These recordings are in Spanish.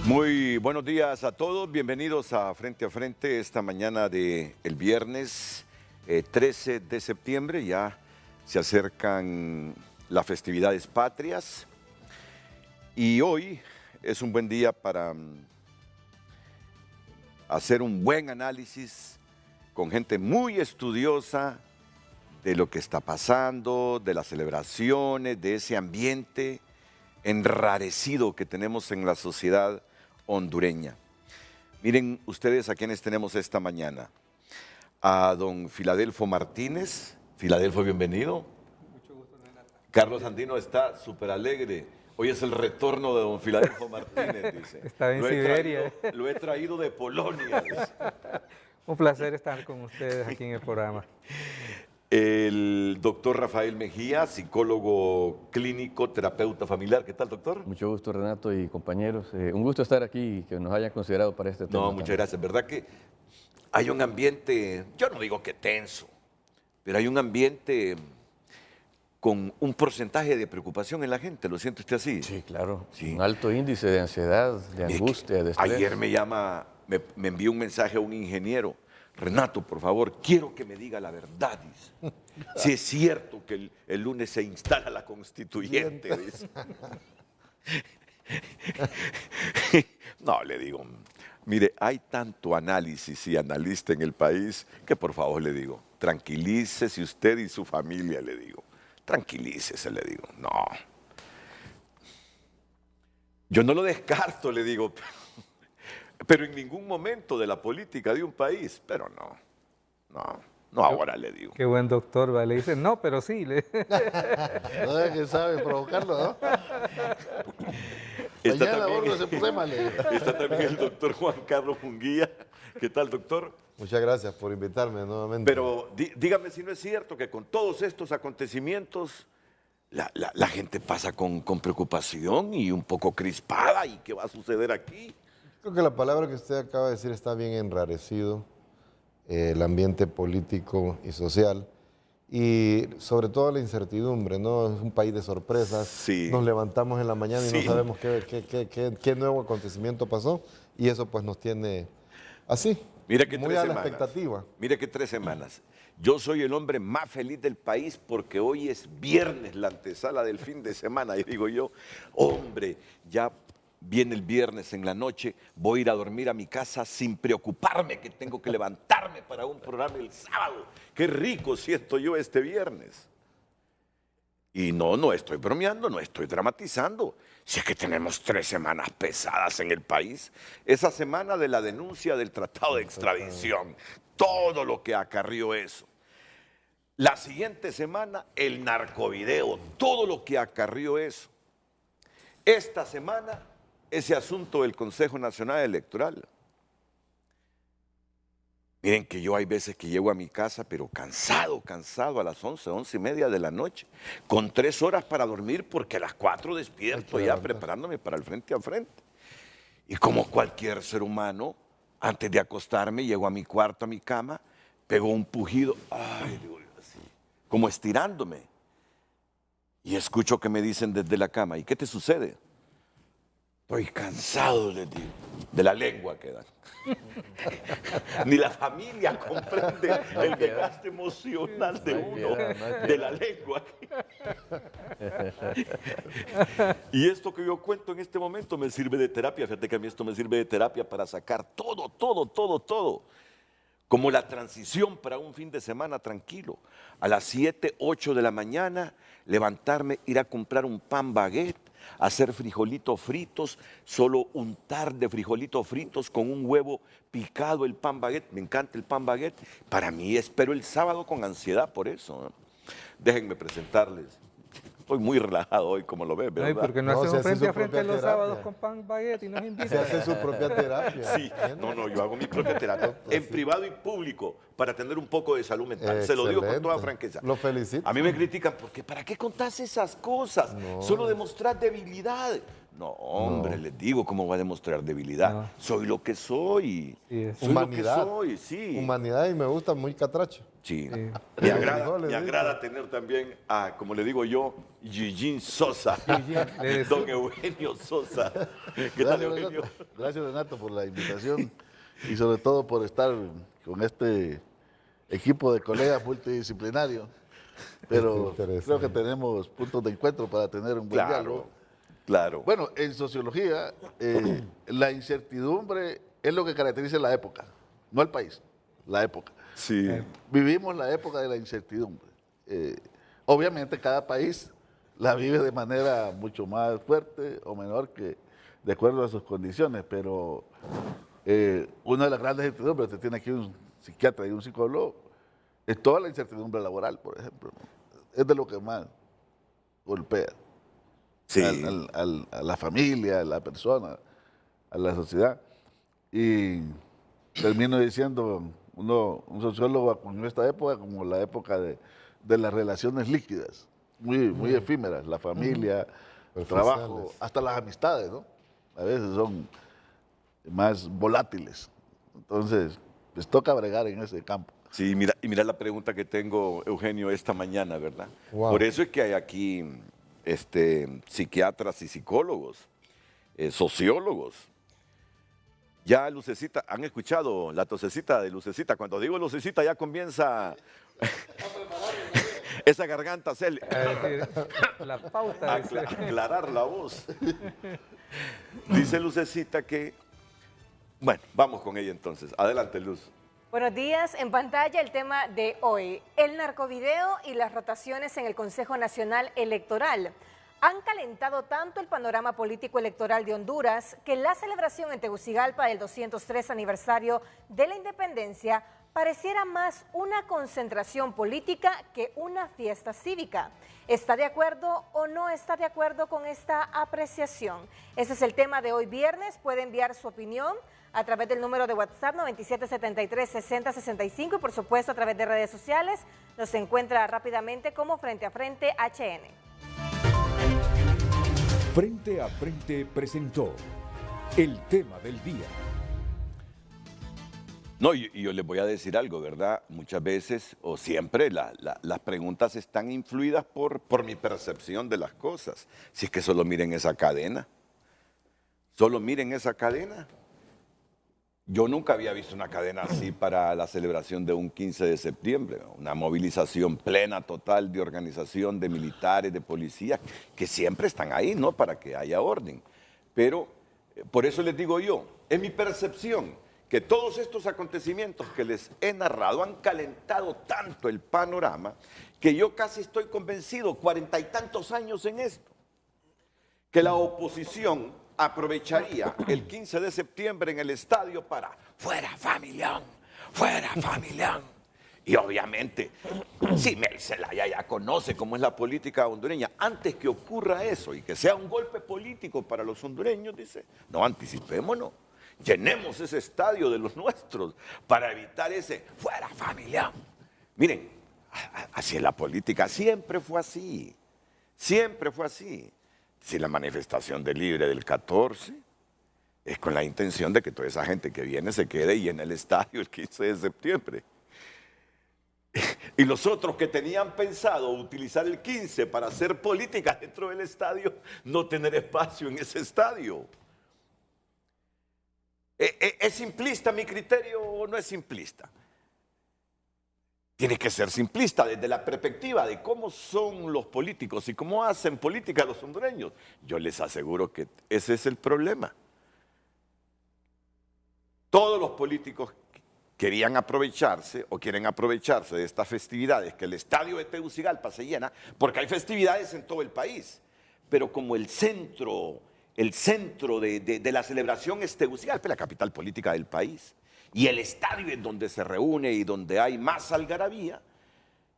Muy buenos días a todos, bienvenidos a Frente esta mañana del viernes 13 de septiembre. Ya se acercan las festividades patrias y hoy es un buen día para hacer un buen análisis con gente muy estudiosa de lo que está pasando, de las celebraciones, de ese ambiente enrarecido que tenemos en la sociedad hondureña. Miren ustedes a quienes tenemos esta mañana. A don Filadelfo Martínez. Filadelfo, bienvenido. Mucho gusto, Renata. Carlos Andino está súper alegre. Hoy es el retorno de don Filadelfo Martínez, dice. Está en Siberia. Lo he traído de Polonia, dice. Un placer estar con ustedes aquí en el programa. El doctor Rafael Mejía, psicólogo clínico, terapeuta familiar. ¿Qué tal, doctor? Mucho gusto, Renato y compañeros. Un gusto estar aquí y que nos hayan considerado para este tema. No, muchas gracias. ¿Verdad que hay un ambiente, yo no digo que tenso, pero hay un ambiente con un porcentaje de preocupación en la gente? ¿Lo siente usted así? Sí, claro. Sí. Un alto índice de ansiedad, de angustia, de estrés. Ayer me envió un mensaje a un ingeniero. Renato, por favor, quiero que me diga la verdad, dice. Si es cierto que el lunes se instala la constituyente, dice. No, le digo, mire, hay tanto análisis y analista en el país que por favor le digo, tranquilícese usted y su familia, le digo. Tranquilícese, le digo. No. Yo no lo descarto, le digo. Pero en ningún momento de la política de un país, pero no ahora le digo. Qué buen doctor, ¿vale? Le dice, no, pero sí. No es que sabe provocarlo, ¿no? Está también el doctor Juan Carlos Munguía. ¿Qué tal, doctor? Muchas gracias por invitarme nuevamente. Pero dígame si no es cierto que con todos estos acontecimientos la gente pasa con preocupación y un poco crispada. ¿Y qué va a suceder aquí? Creo que la palabra que usted acaba de decir está bien enrarecido, el ambiente político y social, y sobre todo la incertidumbre, ¿no? Es un país de sorpresas. Sí. Nos levantamos en la mañana y Sí. no sabemos qué nuevo acontecimiento pasó, y eso pues nos tiene así, Mira que muy 3 a semanas. la expectativa. Mira que 3 semanas. Yo soy el hombre más feliz del país porque hoy es viernes, la antesala del fin de semana. Y digo yo, hombre, ya viene el viernes en la noche, voy a ir a dormir a mi casa sin preocuparme que tengo que levantarme para un programa el sábado. Qué rico siento yo este viernes. Y no estoy bromeando, no estoy dramatizando. Si es que tenemos 3 semanas pesadas en el país. Esa semana de la denuncia del tratado de extradición, todo lo que acarrió eso. La siguiente semana, el narcovideo, todo lo que acarrió eso. Esta semana, ese asunto del Consejo Nacional Electoral. Miren que yo hay veces que llego a mi casa, pero cansado a las 11:30 de la noche, con 3 horas para dormir porque a las 4 despierto ya preparándome para el frente a frente. Y como cualquier ser humano, antes de acostarme, llego a mi cuarto, a mi cama, pego un pujido, ay, digo yo así, como estirándome. Y escucho que me dicen desde la cama, ¿y qué te sucede? Estoy cansado, les digo, de la lengua que dan. Ni la familia comprende el desgaste emocional de uno, de la lengua. Y esto que yo cuento en este momento me sirve de terapia. Fíjate que a mí esto me sirve de terapia para sacar todo. Como la transición para un fin de semana tranquilo. A las 7, 8 de la mañana, levantarme, ir a comprar un pan baguette, hacer frijolitos fritos, solo untar de frijolitos fritos con un huevo picado el pan baguette. Me encanta el pan baguette. Para mí espero el sábado con ansiedad por eso, ¿no? Déjenme presentarles. Estoy muy relajado hoy, como lo ven, ¿verdad? Ay, porque no No, hacemos se hace frente su a frente propia los terapia. sábados con pan baguette y nos Se invitan. hace su propia terapia. Sí, no, yo hago mi propia terapia, en privado y público, para tener un poco de salud mental. Se lo digo con toda Excelente. franqueza. Lo felicito. A mí me critican porque ¿para qué contás esas cosas? No. Solo demostrar debilidad. No, hombre, les digo cómo va a demostrar debilidad. Soy lo que soy. Sí, es. Soy Humanidad. lo que soy, sí. Humanidad, y me gusta muy catracho. Sí. Sí. Me agrada tener también a, como le digo yo, Eugene Sosa, don Eugenio Sosa. ¿Qué tal, Eugenio? Gracias, Renato, por la invitación y sobre todo por estar con este equipo de colegas multidisciplinarios. Pero creo que tenemos puntos de encuentro para tener un buen diálogo. Claro. Bueno, en sociología, la incertidumbre es lo que caracteriza la época, no el país, la época. Sí. Vivimos la época de la incertidumbre. Obviamente cada país la vive de manera mucho más fuerte o menor que de acuerdo a sus condiciones, pero una de las grandes incertidumbres, usted tiene aquí un psiquiatra y un psicólogo, es toda la incertidumbre laboral, por ejemplo. Es de lo que más golpea Sí. a la familia, a la persona, a la sociedad. Y termino diciendo, un sociólogo acuñó esta época como la época de las relaciones líquidas, muy efímeras, la familia, el trabajo, hasta las amistades, ¿no? A veces son más volátiles. Entonces, les toca bregar en ese campo. Sí, y mira la pregunta que tengo, Eugenio, esta mañana, ¿verdad? Wow. Por eso es que hay aquí psiquiatras y psicólogos, sociólogos. Ya Lucecita, ¿han escuchado la tosecita de Lucecita? Cuando digo Lucecita ya comienza esa garganta a hacerle- La pauta. dice. aclarar la voz. Dice Lucecita que... Bueno, vamos con ella entonces. Adelante, Luz. Buenos días. En pantalla el tema de hoy, el narcovideo y las rotaciones en el Consejo Nacional Electoral. Han calentado tanto el panorama político electoral de Honduras que la celebración en Tegucigalpa del 203 aniversario de la independencia pareciera más una concentración política que una fiesta cívica. ¿Está de acuerdo o no está de acuerdo con esta apreciación? Ese es el tema de hoy viernes. Puede enviar su opinión a través del número de WhatsApp 9773-6065 y por supuesto a través de redes sociales. Nos encuentra rápidamente como Frente a Frente HN. Frente a Frente presentó el tema del día. No, y yo les voy a decir algo, ¿verdad? Muchas veces o siempre las preguntas están influidas por mi percepción de las cosas. Si es que solo miren esa cadena. Solo miren esa cadena. Yo nunca había visto una cadena así para la celebración de un 15 de septiembre. Una movilización plena, total de organización, de militares, de policías, que siempre están ahí, ¿no? Para que haya orden. Pero por eso les digo yo, es mi percepción que todos estos acontecimientos que les he narrado han calentado tanto el panorama que yo casi estoy convencido, 40 y tantos años en esto, que la oposición aprovecharía el 15 de septiembre en el estadio para fuera familión, fuera familión. Y obviamente, si Mel Zelaya ya conoce cómo es la política hondureña, antes que ocurra eso y que sea un golpe político para los hondureños, dice, no, anticipémonos. Llenemos ese estadio de los nuestros para evitar ese fuera familia. Miren, así es la política, siempre fue así, siempre fue así. Si la manifestación de Libre del 14 es con la intención de que toda esa gente que viene se quede y en el estadio el 15 de septiembre. Y los otros que tenían pensado utilizar el 15 para hacer política dentro del estadio, no tener espacio en ese estadio. ¿Es simplista mi criterio o no es simplista? Tiene que ser simplista desde la perspectiva de cómo son los políticos y cómo hacen política los hondureños. Yo les aseguro que ese es el problema. Todos los políticos querían aprovecharse o quieren aprovecharse de estas festividades, que el estadio de Tegucigalpa se llena, porque hay festividades en todo el país, pero como el centro de la celebración es Tegucigalpa, la capital política del país, y el estadio es donde se reúne y donde hay más algarabía,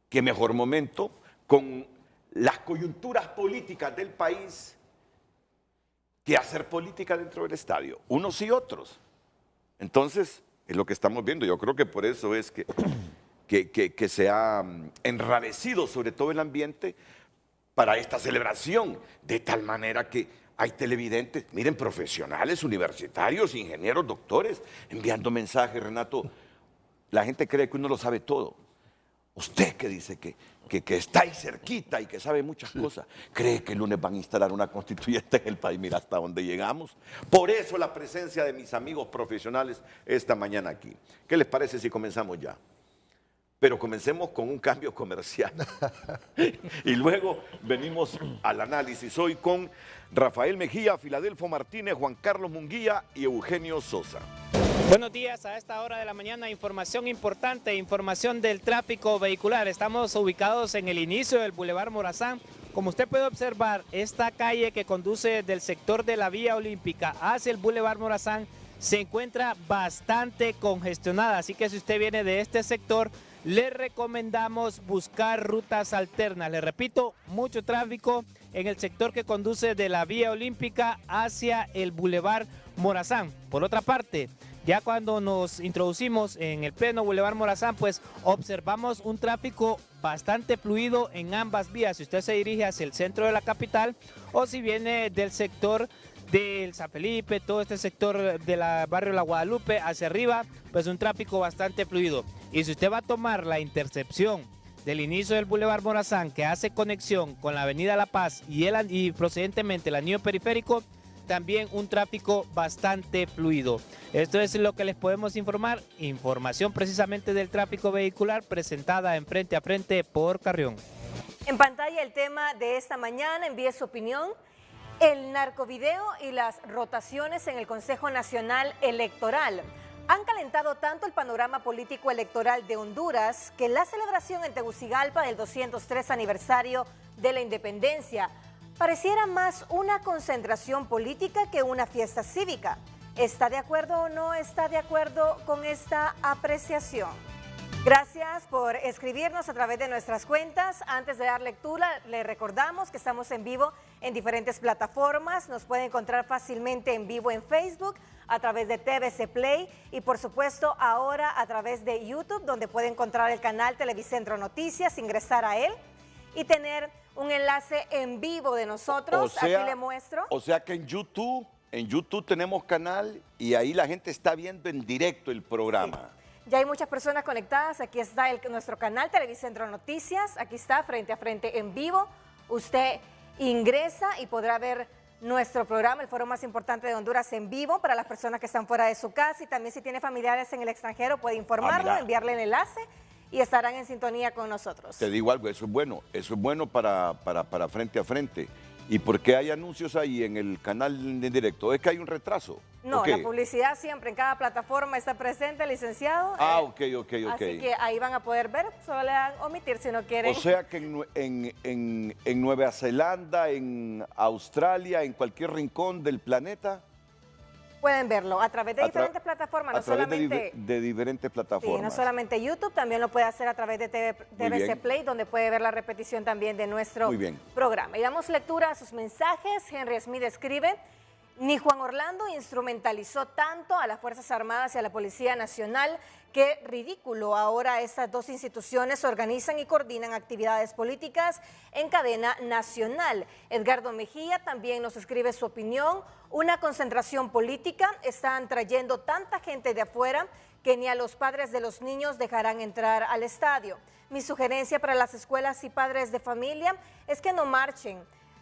qué mejor momento con las coyunturas políticas del país que hacer política dentro del estadio, unos y otros. Entonces, es lo que estamos viendo. Yo creo que por eso es que se ha enrarecido sobre todo el ambiente para esta celebración, de tal manera que hay televidentes, miren, profesionales, universitarios, ingenieros, doctores, enviando mensajes, Renato. La gente cree que uno lo sabe todo. Usted que dice que está ahí cerquita y que sabe muchas cosas, ¿cree que el lunes van a instalar una constituyente en el país? Mira hasta dónde llegamos. Por eso la presencia de mis amigos profesionales esta mañana aquí. ¿Qué les parece si comenzamos ya? Pero comencemos con un cambio comercial. Y luego venimos al análisis hoy con Rafael Mejía, Filadelfo Martínez, Juan Carlos Munguía y Eugenio Sosa. Buenos días, a esta hora de la mañana, información importante, información del tráfico vehicular. Estamos ubicados en el inicio del Boulevard Morazán. Como usted puede observar, esta calle que conduce del sector de la Vía Olímpica hacia el Boulevard Morazán se encuentra bastante congestionada. Así que si usted viene de este sector, le recomendamos buscar rutas alternas. Le repito, mucho tráfico en el sector que conduce de la Vía Olímpica hacia el Boulevard Morazán. Por otra parte, ya cuando nos introducimos en el pleno Boulevard Morazán, pues observamos un tráfico bastante fluido en ambas vías. Si usted se dirige hacia el centro de la capital o si viene del sector del San Felipe, todo este sector del barrio La Guadalupe hacia arriba, pues un tráfico bastante fluido. Y si usted va a tomar la intercepción del inicio del Boulevard Morazán, que hace conexión con la Avenida La Paz y procedentemente el anillo periférico, también un tráfico bastante fluido. Esto es lo que les podemos informar, información precisamente del tráfico vehicular presentada en Frente a Frente por Carrión. En pantalla el tema de esta mañana, envíe su opinión. El narcovideo y las rotaciones en el Consejo Nacional Electoral han calentado tanto el panorama político electoral de Honduras que la celebración en Tegucigalpa del 203 aniversario de la independencia pareciera más una concentración política que una fiesta cívica. ¿Está de acuerdo o no está de acuerdo con esta apreciación? Gracias por escribirnos a través de nuestras cuentas. Antes de dar lectura, le recordamos que estamos en vivo en diferentes plataformas. Nos puede encontrar fácilmente en vivo en Facebook, a través de TVC Play y por supuesto ahora a través de YouTube, donde puede encontrar el canal Televicentro Noticias, ingresar a él y tener un enlace en vivo de nosotros. Aquí le muestro. O sea que en YouTube tenemos canal y ahí la gente está viendo en directo el programa. Sí. Ya hay muchas personas conectadas. Aquí está nuestro canal Televicentro Noticias. Aquí está Frente a Frente en vivo. Usted ingresa y podrá ver nuestro programa, el foro más importante de Honduras en vivo para las personas que están fuera de su casa, y también si tiene familiares en el extranjero puede informarlo, enviarle el enlace y estarán en sintonía con nosotros. Te digo algo, eso es bueno para Frente a Frente. ¿Y por qué hay anuncios ahí en el canal en directo? ¿Es que hay un retraso? No, la publicidad siempre en cada plataforma está presente, licenciado. Ok. Así que ahí van a poder ver, solo le dan omitir si no quieren. O sea que en Nueva Zelanda, en Australia, en cualquier rincón del planeta, pueden verlo a través de diferentes plataformas, no solamente de diferentes plataformas. Sí, no solamente YouTube, también lo puede hacer a través de TVC Play, donde puede ver la repetición también de nuestro programa. Y damos lectura a sus mensajes. Henry Smith escribe: ni Juan Orlando instrumentalizó tanto a las Fuerzas Armadas y a la Policía Nacional. Qué ridículo. Ahora estas dos instituciones organizan y coordinan actividades políticas en cadena nacional. Edgardo Mejía también nos escribe su opinión. Una concentración política. Están trayendo tanta gente de afuera que ni a los padres de los niños dejarán entrar al estadio. Mi sugerencia para las escuelas y padres de familia es que no marchen.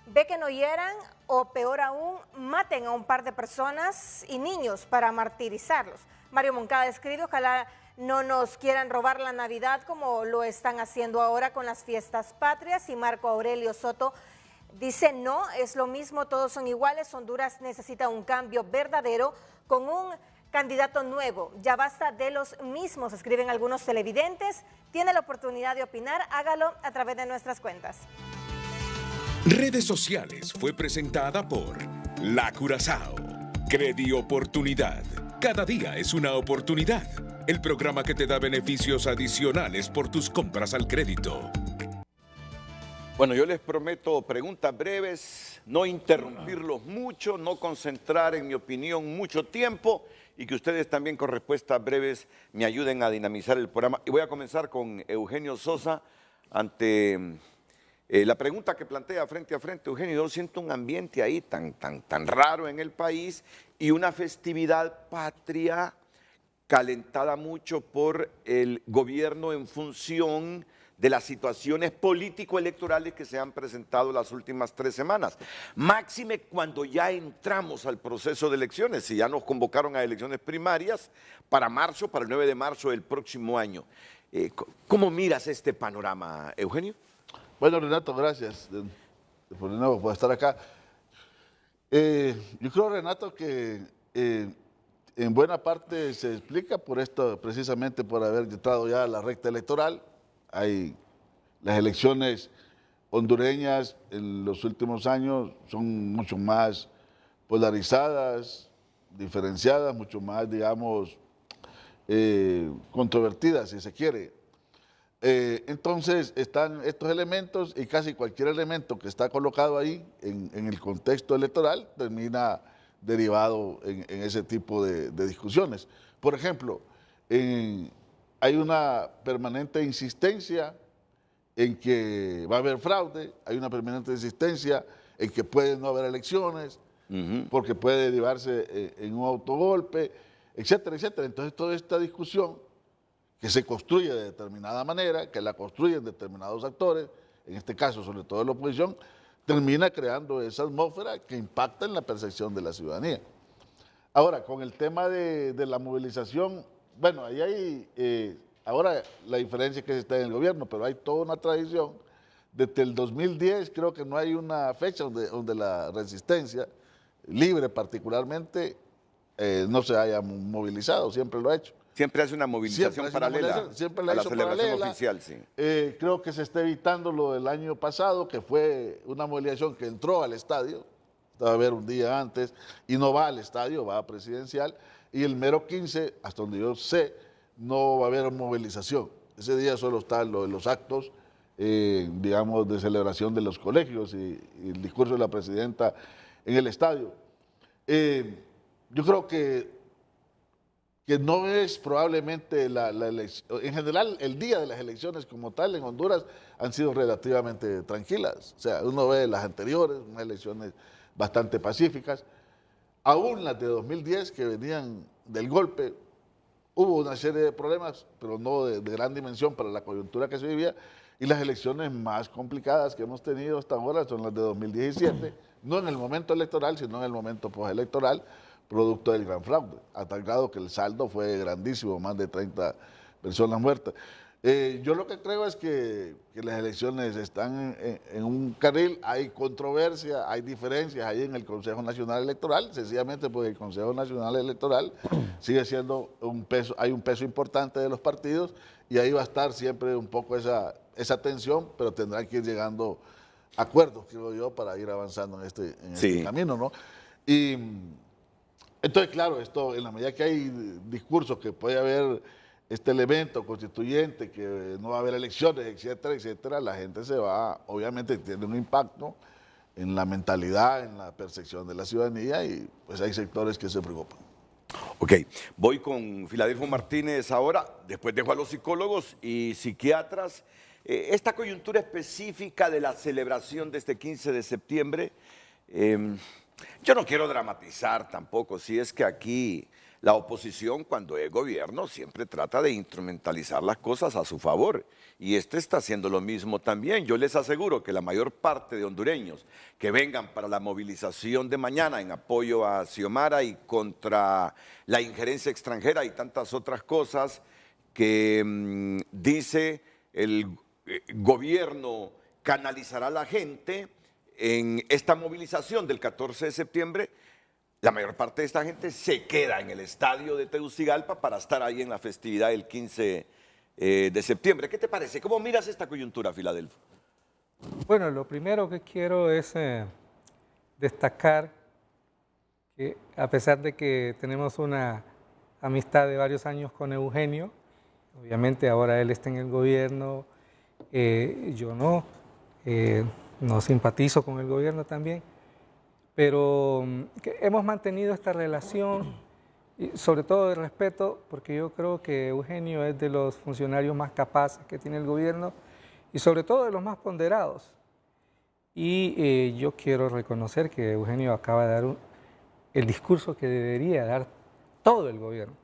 Ve que no hieran o peor aún, maten a un par de personas y niños para martirizarlos. Mario Moncada escribe: ojalá no nos quieran robar la Navidad como lo están haciendo ahora con las fiestas patrias. Y Marco Aurelio Soto dice: no, es lo mismo, todos son iguales. Honduras necesita un cambio verdadero con un candidato nuevo. Ya basta de los mismos, escriben algunos televidentes. Tiene la oportunidad de opinar, hágalo a través de nuestras cuentas. Redes sociales fue presentada por La Curazao. Credi Oportunidad. Cada día es una oportunidad. El programa que te da beneficios adicionales por tus compras al crédito. Bueno, yo les prometo preguntas breves, no interrumpirlos mucho, no concentrar en mi opinión mucho tiempo y que ustedes también con respuestas breves me ayuden a dinamizar el programa. Y voy a comenzar con Eugenio Sosa ante la pregunta que plantea Frente a Frente. Eugenio, yo siento un ambiente ahí tan raro en el país y una festividad patria calentada mucho por el gobierno en función de las situaciones político-electorales que se han presentado las últimas 3 semanas. Máxime cuando ya entramos al proceso de elecciones, si ya nos convocaron a elecciones primarias para marzo, para el 9 de marzo del próximo año. ¿Cómo miras este panorama, Eugenio? Bueno, Renato, gracias por de nuevo por estar acá. Yo creo, Renato, que en buena parte se explica por esto, precisamente por haber entrado ya a la recta electoral. Las elecciones hondureñas en los últimos años son mucho más polarizadas, diferenciadas, mucho más, digamos, controvertidas, si se quiere. Entonces están estos elementos y casi cualquier elemento que está colocado ahí en el contexto electoral termina derivado en ese tipo de discusiones. Por ejemplo, hay una permanente insistencia en que va a haber fraude, hay una permanente insistencia en que puede no haber elecciones, porque puede derivarse en un autogolpe, etcétera, etcétera. Entonces toda esta discusión que se construye de determinada manera, que la construyen determinados actores, en este caso sobre todo la oposición, termina creando esa atmósfera que impacta en la percepción de la ciudadanía. Ahora, con el tema de la movilización, bueno, ahí hay, ahora la diferencia es que se está en el gobierno, pero hay toda una tradición. Desde el 2010 creo que no hay una fecha donde la resistencia, libre particularmente, no se haya movilizado, siempre lo ha hecho. Siempre hace una movilización paralela a la celebración oficial, sí. Creo que se está evitando lo del año pasado, que fue una movilización que entró al estadio, estaba a ver un día antes, y no va al estadio, va a presidencial, y el mero 15, hasta donde yo sé, no va a haber movilización. Ese día solo están los actos, digamos, de celebración de los colegios y el discurso de la presidenta en el estadio. Yo creo que no es probablemente la elección. En general, el día de las elecciones como tal en Honduras han sido relativamente tranquilas. O sea, uno ve las anteriores, unas elecciones bastante pacíficas. Aún las de 2010 que venían del golpe, hubo una serie de problemas, pero no de gran dimensión para la coyuntura que se vivía. Y las elecciones más complicadas que hemos tenido hasta ahora son las de 2017, no en el momento electoral, sino en el momento postelectoral, producto del gran fraude, a tal grado que el saldo fue grandísimo, más de 30 personas muertas. Yo lo que creo es que las elecciones están en un carril, hay controversia, hay diferencias ahí en el Consejo Nacional Electoral, sencillamente porque el Consejo Nacional Electoral sigue siendo hay un peso importante de los partidos y ahí va a estar siempre un poco esa tensión, pero tendrán que ir llegando a acuerdos, creo yo, para ir avanzando en este camino, ¿no? Y entonces, claro, esto en la medida que hay discursos que puede haber este elemento constituyente, que no va a haber elecciones, etcétera, etcétera, la gente se va, obviamente tiene un impacto en la mentalidad, en la percepción de la ciudadanía y pues hay sectores que se preocupan. Ok, voy con Filadelfo Martínez ahora, después dejo a los psicólogos y psiquiatras. Esta coyuntura específica de la celebración de este 15 de septiembre, yo no quiero dramatizar tampoco, si es que aquí la oposición cuando es gobierno siempre trata de instrumentalizar las cosas a su favor y este está haciendo lo mismo también. Yo les aseguro que la mayor parte de hondureños que vengan para la movilización de mañana en apoyo a Xiomara y contra la injerencia extranjera y tantas otras cosas que dice el gobierno canalizará a la gente en esta movilización del 14 de septiembre, la mayor parte de esta gente se queda en el estadio de Tegucigalpa para estar ahí en la festividad del 15 de septiembre. ¿Qué te parece? ¿Cómo miras esta coyuntura, Filadelfo? Bueno, lo primero que quiero es destacar que a pesar de que tenemos una amistad de varios años con Eugenio, obviamente ahora él está en el gobierno, yo no simpatizo con el gobierno también, pero hemos mantenido esta relación, y sobre todo de respeto, porque yo creo que Eugenio es de los funcionarios más capaces que tiene el gobierno y sobre todo de los más ponderados. Y yo quiero reconocer que Eugenio acaba de dar el discurso que debería dar todo el gobierno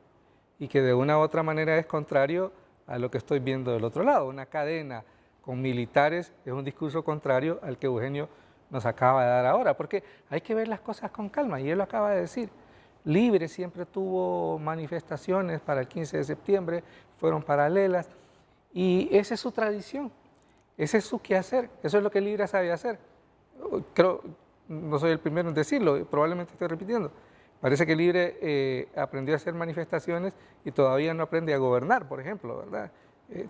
y que de una u otra manera es contrario a lo que estoy viendo del otro lado, una cadena con militares, es un discurso contrario al que Eugenio nos acaba de dar ahora, porque hay que ver las cosas con calma, y él lo acaba de decir. Libre siempre tuvo manifestaciones para el 15 de septiembre, fueron paralelas, y esa es su tradición, ese es su quehacer, eso es lo que Libre sabe hacer. Creo, no soy el primero en decirlo, probablemente estoy repitiendo. Parece que Libre aprendió a hacer manifestaciones y todavía no aprende a gobernar, por ejemplo, ¿verdad?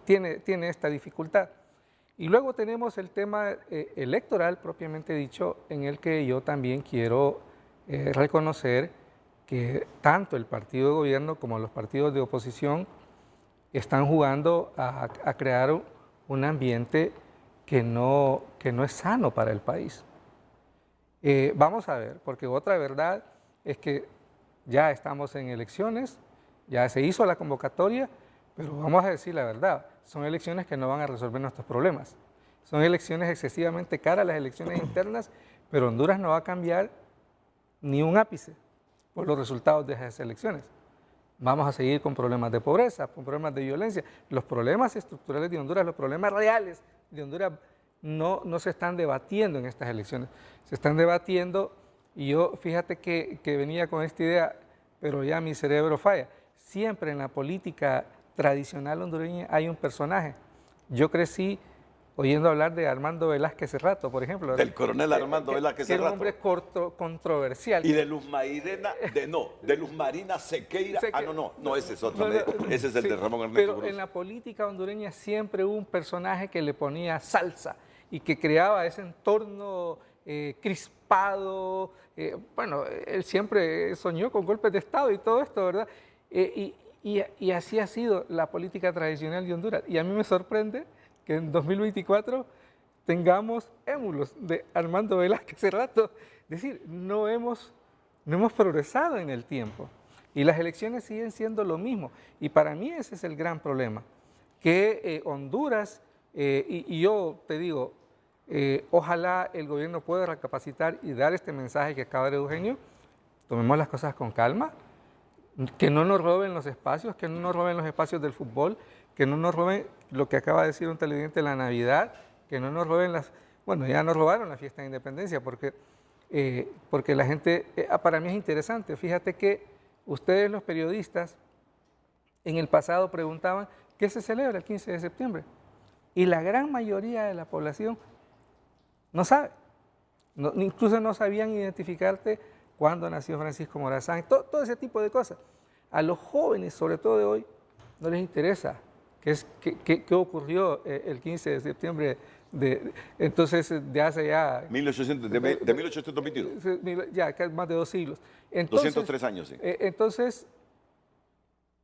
Tiene esta dificultad. Y luego tenemos el tema electoral propiamente dicho, en el que yo también quiero reconocer que tanto el partido de gobierno como los partidos de oposición están jugando a crear un ambiente que no es sano para el país. Vamos a ver, porque otra verdad es que ya estamos en elecciones, ya se hizo la convocatoria, pero vamos a decir la verdad, son elecciones que no van a resolver nuestros problemas. Son elecciones excesivamente caras, las elecciones internas, pero Honduras no va a cambiar ni un ápice por los resultados de esas elecciones. Vamos a seguir con problemas de pobreza, con problemas de violencia. Los problemas estructurales de Honduras, los problemas reales de Honduras no se están debatiendo en estas elecciones. Se están debatiendo, y yo fíjate que venía con esta idea, pero ya mi cerebro falla. Siempre en la política tradicional hondureña hay un personaje. Yo crecí oyendo hablar de Armando Velázquez Cerrato, por ejemplo, ¿verdad? Del coronel Armando Velázquez Cerrato. Cerrato. Era un hombre controversial. Y de Luz Marina Sequeira. No, ese es otro. Ese es el de Ramón Ernesto Pero Cruz. en la política hondureña siempre hubo un personaje que le ponía salsa y que creaba ese entorno crispado. Bueno, él siempre soñó con golpes de Estado y todo esto, ¿verdad? Y así ha sido la política tradicional de Honduras. Y a mí me sorprende que en 2024 tengamos émulos de Armando Velázquez Cerrato. Es decir, no hemos progresado en el tiempo. Y las elecciones siguen siendo lo mismo. Y para mí ese es el gran problema. Que Honduras, y yo te digo, ojalá el gobierno pueda recapacitar y dar este mensaje que acaba de dar Eugenio. Tomemos las cosas con calma. Que no nos roben los espacios, que no nos roben los espacios del fútbol, que no nos roben lo que acaba de decir un televidente, la Navidad, que no nos roben bueno, ya nos robaron la fiesta de independencia, porque la gente, para mí es interesante, fíjate que ustedes los periodistas en el pasado preguntaban, ¿qué se celebra el 15 de septiembre? Y la gran mayoría de la población no sabe, incluso no sabían identificarte cuándo nació Francisco Morazán, todo ese tipo de cosas. A los jóvenes, sobre todo de hoy, no les interesa qué ocurrió el 15 de septiembre entonces de hace ya... 1822. Ya, más de 2 siglos. Entonces, 203 años, sí. Entonces,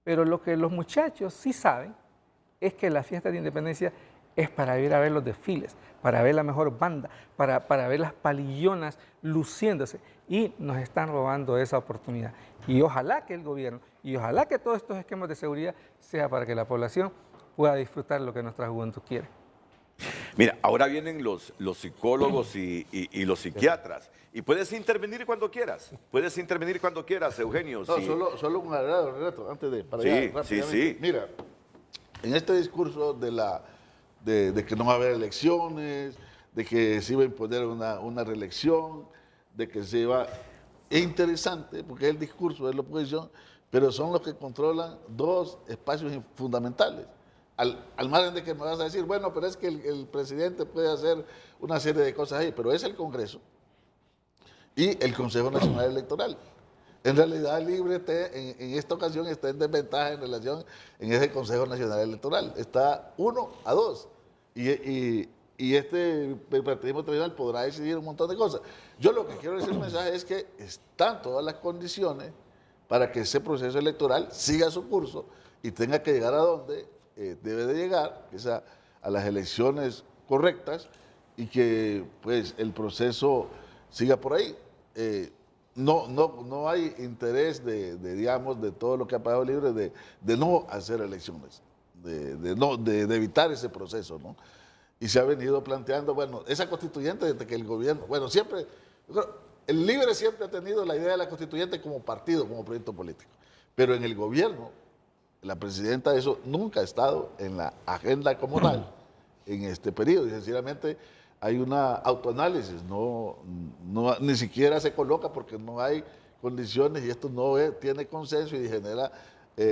pero lo que los muchachos sí saben es que la fiesta de independencia es para ir a ver los desfiles, para ver la mejor banda, para ver las palillonas luciéndose. Y nos están robando esa oportunidad. Y ojalá que el gobierno, y ojalá que todos estos esquemas de seguridad sea para que la población pueda disfrutar lo que nuestra juventud quiere. Mira, ahora vienen los psicólogos y los psiquiatras. Y puedes intervenir cuando quieras. Puedes intervenir cuando quieras, Eugenio. No, sí. solo un agregado, Renato, antes de para Sí, allá, rápidamente. sí. Mira, en este discurso de que no va a haber elecciones, de que se iba a imponer una reelección, de que se iba... Es interesante, porque es el discurso de la oposición, pero son los que controlan 2 espacios fundamentales. Al margen de que me vas a decir, bueno, pero es que el presidente puede hacer una serie de cosas ahí, pero es el Congreso y el Consejo Nacional Electoral. En realidad, Libre en esta ocasión está en desventaja en relación en ese Consejo Nacional Electoral. Está 1-2. Y este partidismo tradicional podrá decidir un montón de cosas. Yo lo que quiero decir el mensaje es que están todas las condiciones para que ese proceso electoral siga su curso y tenga que llegar a donde debe de llegar, que es a las elecciones correctas, y que pues el proceso siga por ahí. No hay interés digamos, de todo lo que ha pagado Libre de no hacer elecciones, de evitar ese proceso, ¿no? Y se ha venido planteando, bueno, esa constituyente desde que el gobierno, bueno, siempre, el Libre siempre ha tenido la idea de la constituyente como partido, como proyecto político, pero en el gobierno, la presidenta, eso nunca ha estado en la agenda como tal. en este periodo. Y sencillamente hay una autoanálisis, ni siquiera se coloca porque no hay condiciones y esto no tiene consenso y genera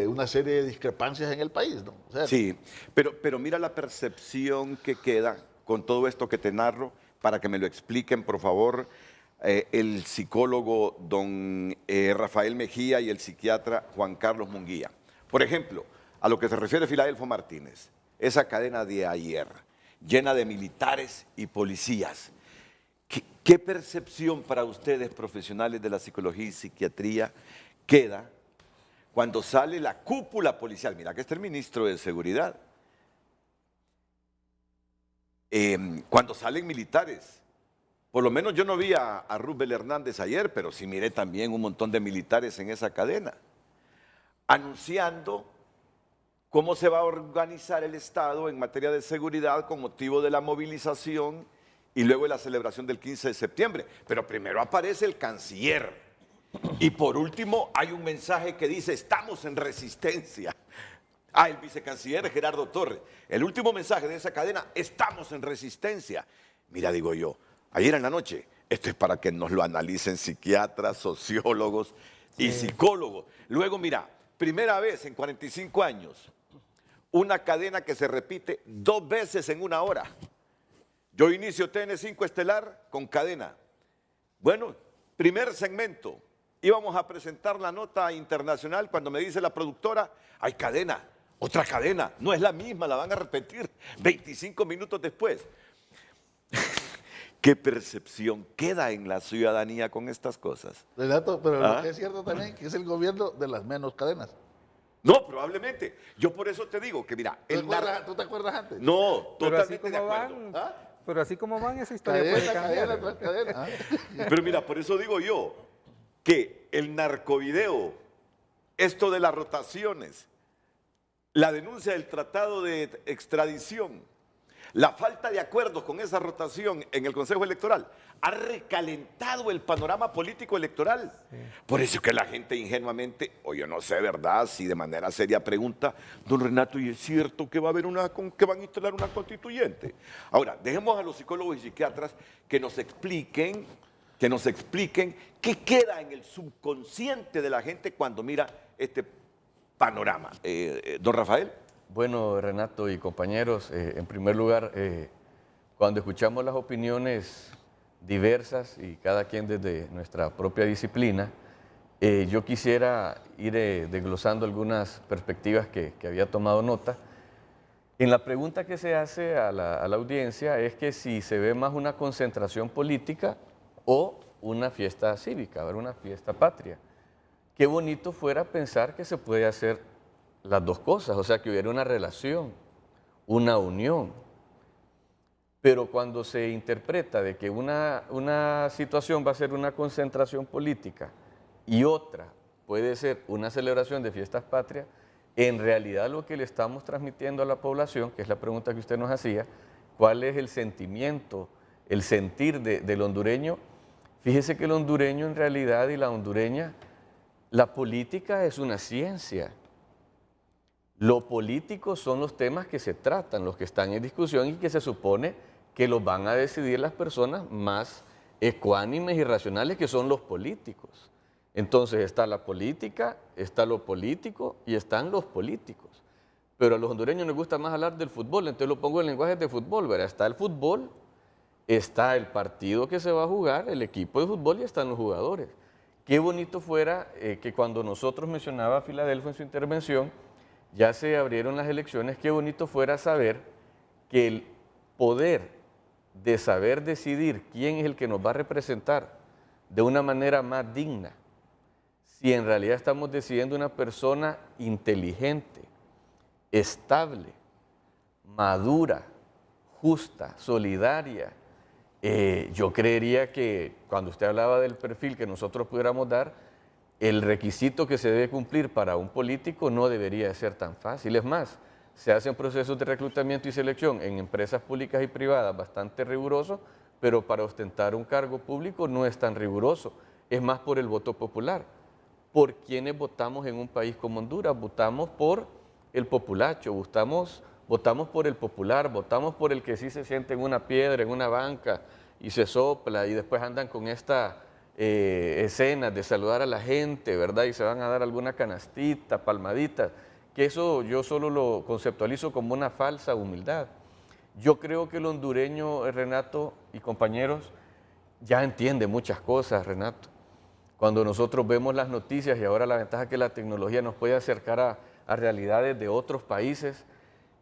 una serie de discrepancias en el país, ¿no? O sea, Sí, pero mira la percepción que queda con todo esto que te narro, para que me lo expliquen, por favor, el psicólogo don Rafael Mejía y el psiquiatra Juan Carlos Munguía. Por ejemplo, a lo que se refiere Filadelfo Martínez, esa cadena de ayer, llena de militares y policías. ¿Qué percepción para ustedes, profesionales de la psicología y psiquiatría, queda cuando sale la cúpula policial? Mira que está el ministro de Seguridad. Cuando salen militares, por lo menos yo no vi a Rubel Hernández ayer, pero sí miré también un montón de militares en esa cadena, anunciando cómo se va a organizar el Estado en materia de seguridad con motivo de la movilización y luego de la celebración del 15 de septiembre. Pero primero aparece el canciller y por último hay un mensaje que dice: estamos en resistencia. El vicecanciller Gerardo Torres. El último mensaje de esa cadena: estamos en resistencia. Mira, digo yo, ayer en la noche, esto es para que nos lo analicen psiquiatras, sociólogos y psicólogos. Luego, mira, primera vez en 45 años, una cadena que se repite 2 veces en 1 hora. Yo inicio TN5 Estelar con cadena. Bueno, primer segmento, íbamos a presentar la nota internacional cuando me dice la productora: hay cadena, otra cadena, no es la misma, la van a repetir 25 minutos después. ¿Qué percepción queda en la ciudadanía con estas cosas? Renato, pero lo que es cierto también que es el gobierno de las menos cadenas. No, probablemente. Yo por eso te digo que mira, ¿Tú te acuerdas antes? No, Pero así totalmente de como acuerdo. van, pero así como van, esa historia puede cambiar. Cadena. Pero mira, por eso digo yo que el narcovideo, esto de las rotaciones, la denuncia del tratado de extradición, la falta de acuerdos con esa rotación en el Consejo Electoral ha recalentado el panorama político electoral. Sí. Por eso que la gente ingenuamente, o yo no sé, ¿verdad?, si de manera seria pregunta: don Renato, ¿y es cierto que va a haber que van a instalar una constituyente? Ahora, dejemos a los psicólogos y psiquiatras que nos expliquen qué queda en el subconsciente de la gente cuando mira este panorama. Don Rafael. Bueno, Renato y compañeros, en primer lugar, cuando escuchamos las opiniones diversas y cada quien desde nuestra propia disciplina, yo quisiera ir desglosando algunas perspectivas que había tomado nota. En la pregunta que se hace a la audiencia es que si se ve más una concentración política o una fiesta cívica, una fiesta patria. Qué bonito fuera pensar que se puede hacer las dos cosas, o sea, que hubiera una relación, una unión. Pero cuando se interpreta de que una situación va a ser una concentración política y otra puede ser una celebración de fiestas patrias, en realidad lo que le estamos transmitiendo a la población, que es la pregunta que usted nos hacía, ¿cuál es el sentimiento, el sentir del hondureño? Fíjese que el hondureño en realidad y la hondureña, la política es una ciencia. Lo político son los temas que se tratan, los que están en discusión y que se supone que los van a decidir las personas más ecuánimes y racionales, que son los políticos. Entonces está la política, está lo político y están los políticos. Pero a los hondureños les gusta más hablar del fútbol, entonces lo pongo en lenguaje de fútbol, ¿verdad? Está el fútbol, está el partido que se va a jugar, el equipo de fútbol y están los jugadores. Qué bonito fuera que cuando nosotros mencionaba a Filadelfo en su intervención, ya se abrieron las elecciones, qué bonito fuera saber que el poder de saber decidir quién es el que nos va a representar de una manera más digna, si en realidad estamos decidiendo una persona inteligente, estable, madura, justa, solidaria. Yo creería que cuando usted hablaba del perfil que nosotros pudiéramos dar, el requisito que se debe cumplir para un político no debería ser tan fácil. Es más, se hacen procesos de reclutamiento y selección en empresas públicas y privadas bastante rigurosos, pero para ostentar un cargo público no es tan riguroso. Es más por el voto popular. ¿Por quiénes votamos en un país como Honduras? Votamos por el populacho, votamos votamos por el popular, votamos por el que sí se siente en una piedra, en una banca y se sopla y después andan con esta escenas de saludar a la gente, ¿verdad? Y se van a dar alguna canastita, palmadita, que eso yo solo lo conceptualizo como una falsa humildad. Yo creo que el hondureño, Renato y compañeros, ya entiende muchas cosas, Renato. Cuando nosotros vemos las noticias y ahora la ventaja que la tecnología nos puede acercar a realidades de otros países,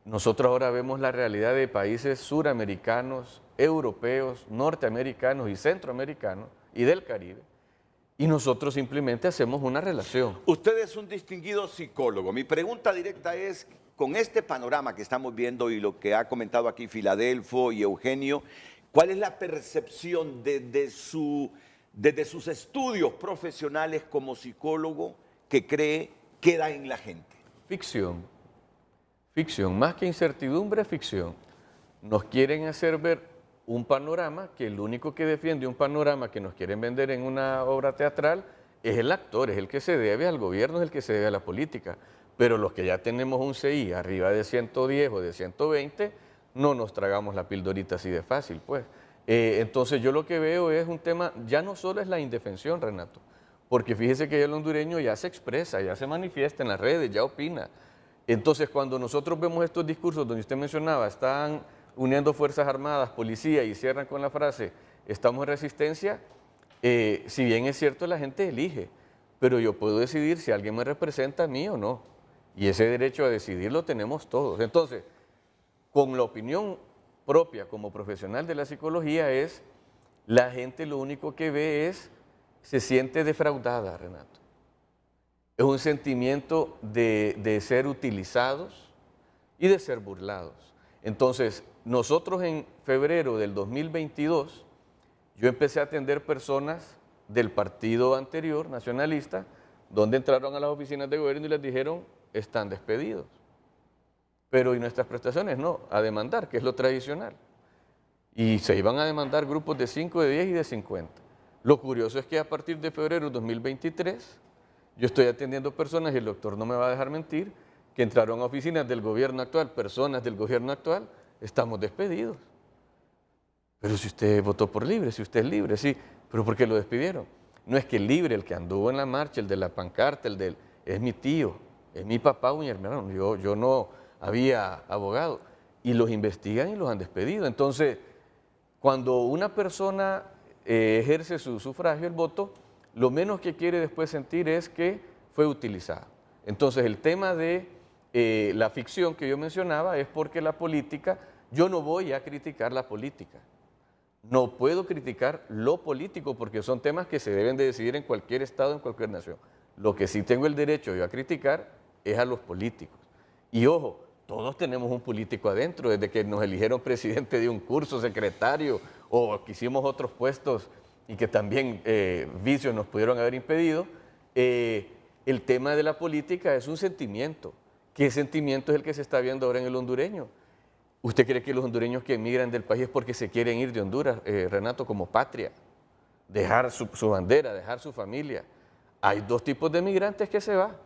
nosotros ahora vemos la realidad de países suramericanos, europeos, norteamericanos y centroamericanos y del Caribe, y nosotros simplemente hacemos una relación. Usted es un distinguido psicólogo. Mi pregunta directa es, con este panorama que estamos viendo y lo que ha comentado aquí Filadelfo y Eugenio, ¿cuál es la percepción desde sus estudios profesionales como psicólogo que cree queda en la gente? Ficción. Ficción. Más que incertidumbre, ficción. Nos quieren hacer ver un panorama que el único que defiende un panorama que nos quieren vender en una obra teatral es el actor, es el que se debe al gobierno, es el que se debe a la política. Pero los que ya tenemos un CI arriba de 110 o de 120, no nos tragamos la pildorita así de fácil, pues. Entonces yo lo que veo es un tema, ya no solo es la indefensión, Renato, porque fíjese que ya el hondureño ya se expresa, ya se manifiesta en las redes, ya opina. Entonces cuando nosotros vemos estos discursos donde usted mencionaba, están uniendo Fuerzas Armadas, policía y cierran con la frase, estamos en resistencia, si bien es cierto la gente elige, pero yo puedo decidir si alguien me representa a mí o no. Y ese derecho a decidir lo tenemos todos. Entonces, con la opinión propia como profesional de la psicología es, la gente lo único que ve es, se siente defraudada, Renato. Es un sentimiento de ser utilizados y de ser burlados. Entonces, nosotros en febrero del 2022, yo empecé a atender personas del partido anterior, nacionalista, donde entraron a las oficinas de gobierno y les dijeron, están despedidos. Pero ¿y nuestras prestaciones? No, a demandar, que es lo tradicional. Y se iban a demandar grupos de 5, de 10 y de 50. Lo curioso es que a partir de febrero de 2023, yo estoy atendiendo personas, y el doctor no me va a dejar mentir, que entraron a oficinas del gobierno actual, personas del gobierno actual, estamos despedidos. Pero si usted votó por libre, si usted es libre, sí, pero ¿por qué lo despidieron? No es que el libre, el que anduvo en la marcha, el de la pancarta, es mi tío, es mi papá o mi hermano, yo no había abogado. Y los investigan y los han despedido. Entonces, cuando una persona ejerce su sufragio, el voto, lo menos que quiere después sentir es que fue utilizado. Entonces, el tema de la ficción que yo mencionaba es porque la política, yo no voy a criticar la política. No puedo criticar lo político porque son temas que se deben de decidir en cualquier estado, en cualquier nación. Lo que sí tengo el derecho yo a criticar es a los políticos. Y ojo, todos tenemos un político adentro, desde que nos eligieron presidente de un curso, secretario, o que hicimos otros puestos y que también vicios nos pudieron haber impedido. El tema de la política es un sentimiento. ¿Qué sentimiento es el que se está viendo ahora en el hondureño? ¿Usted cree que los hondureños que emigran del país es porque se quieren ir de Honduras, Renato, como patria? Dejar su bandera, dejar su familia. Hay dos tipos de migrantes que se van.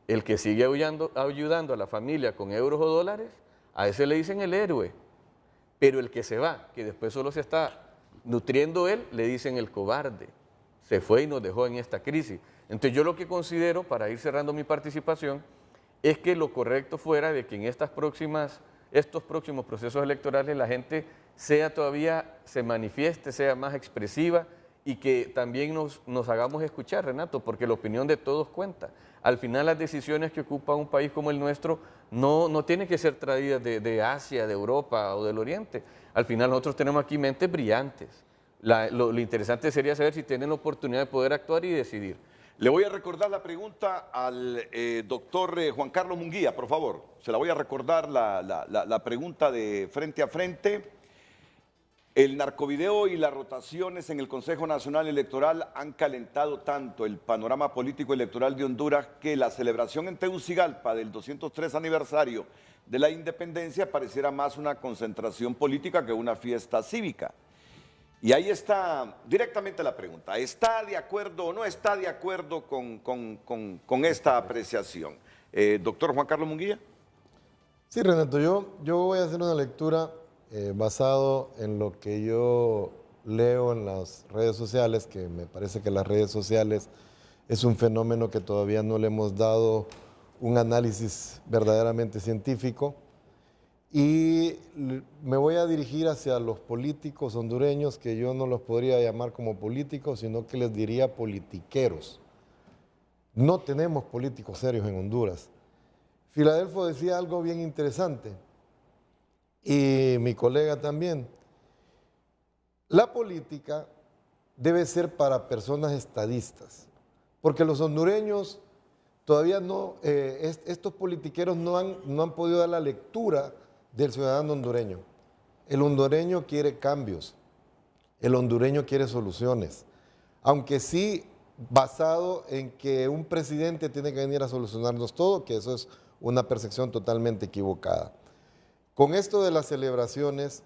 El que sigue ayudando a la familia con euros o dólares, a ese le dicen el héroe. Pero el que se va, que después solo se está nutriendo él, le dicen el cobarde. Se fue y nos dejó en esta crisis. Entonces yo lo que considero, para ir cerrando mi participación, es que lo correcto fuera de que en estos próximos procesos electorales la gente se manifieste, sea más expresiva y que también nos hagamos escuchar, Renato, porque la opinión de todos cuenta. Al final las decisiones que ocupa un país como el nuestro no tienen que ser traídas de Asia, de Europa o del Oriente. Al final nosotros tenemos aquí mentes brillantes. Lo interesante sería saber si tienen la oportunidad de poder actuar y decidir. Le voy a recordar la pregunta al doctor Juan Carlos Munguía, por favor. Se la voy a recordar la pregunta de frente a frente. El narcovideo y las rotaciones en el Consejo Nacional Electoral han calentado tanto el panorama político electoral de Honduras que la celebración en Tegucigalpa del 203 aniversario de la independencia pareciera más una concentración política que una fiesta cívica. Y ahí está directamente la pregunta. ¿Está de acuerdo o no está de acuerdo con esta apreciación? Doctor Juan Carlos Munguía. Sí, Renato, yo voy a hacer una lectura basado en lo que yo leo en las redes sociales, que me parece que las redes sociales es un fenómeno que todavía no le hemos dado un análisis verdaderamente científico. Y me voy a dirigir hacia los políticos hondureños, que yo no los podría llamar como políticos, sino que les diría politiqueros. No tenemos políticos serios en Honduras. Filadelfo decía algo bien interesante, y mi colega también. La política debe ser para personas estadistas, porque los hondureños todavía no, estos politiqueros no han podido dar la lectura del ciudadano hondureño. El hondureño quiere cambios, el hondureño quiere soluciones, aunque sí basado en que un presidente tiene que venir a solucionarnos todo, que eso es una percepción totalmente equivocada. Con esto de las celebraciones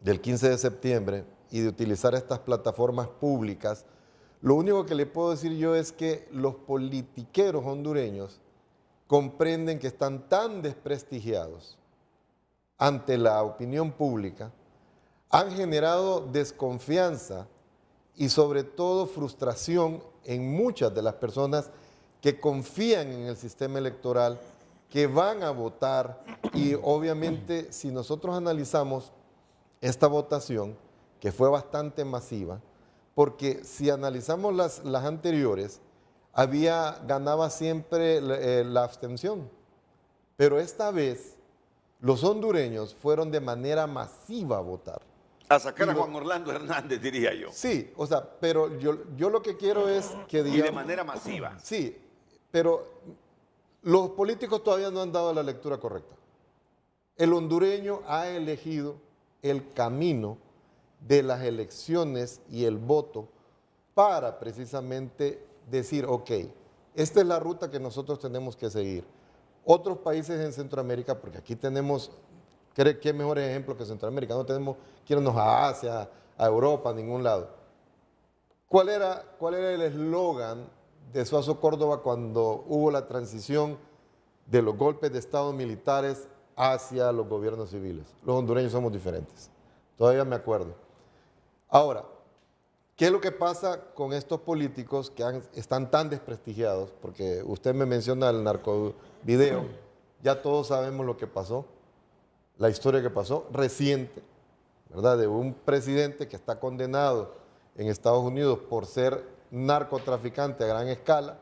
del 15 de septiembre y de utilizar estas plataformas públicas, lo único que le puedo decir yo es que los politiqueros hondureños comprenden que están tan desprestigiados ante la opinión pública, han generado desconfianza y sobre todo frustración en muchas de las personas que confían en el sistema electoral, que van a votar. Y obviamente si nosotros analizamos esta votación, que fue bastante masiva, porque si analizamos las anteriores, ganaba siempre la abstención, pero esta vez los hondureños fueron de manera masiva a votar. A sacar a Juan Orlando Hernández, diría yo. Sí, o sea, pero yo lo que quiero es que digamos... Y de manera masiva. Sí, pero los políticos todavía no han dado la lectura correcta. El hondureño ha elegido el camino de las elecciones y el voto para precisamente decir, ok, esta es la ruta que nosotros tenemos que seguir. Otros países en Centroamérica, porque aquí tenemos, ¿qué mejor ejemplo que Centroamérica? No tenemos que irnos a Asia, a Europa, a ningún lado. ¿Cuál era el eslogan de Suazo Córdoba cuando hubo la transición de los golpes de Estado militares hacia los gobiernos civiles? Los hondureños somos diferentes. Todavía me acuerdo. Ahora, ¿qué es lo que pasa con estos políticos que están tan desprestigiados? Porque usted me menciona el narcovideo, ya todos sabemos lo que pasó, la historia que pasó reciente, ¿verdad? De un presidente que está condenado en Estados Unidos por ser narcotraficante a gran escala,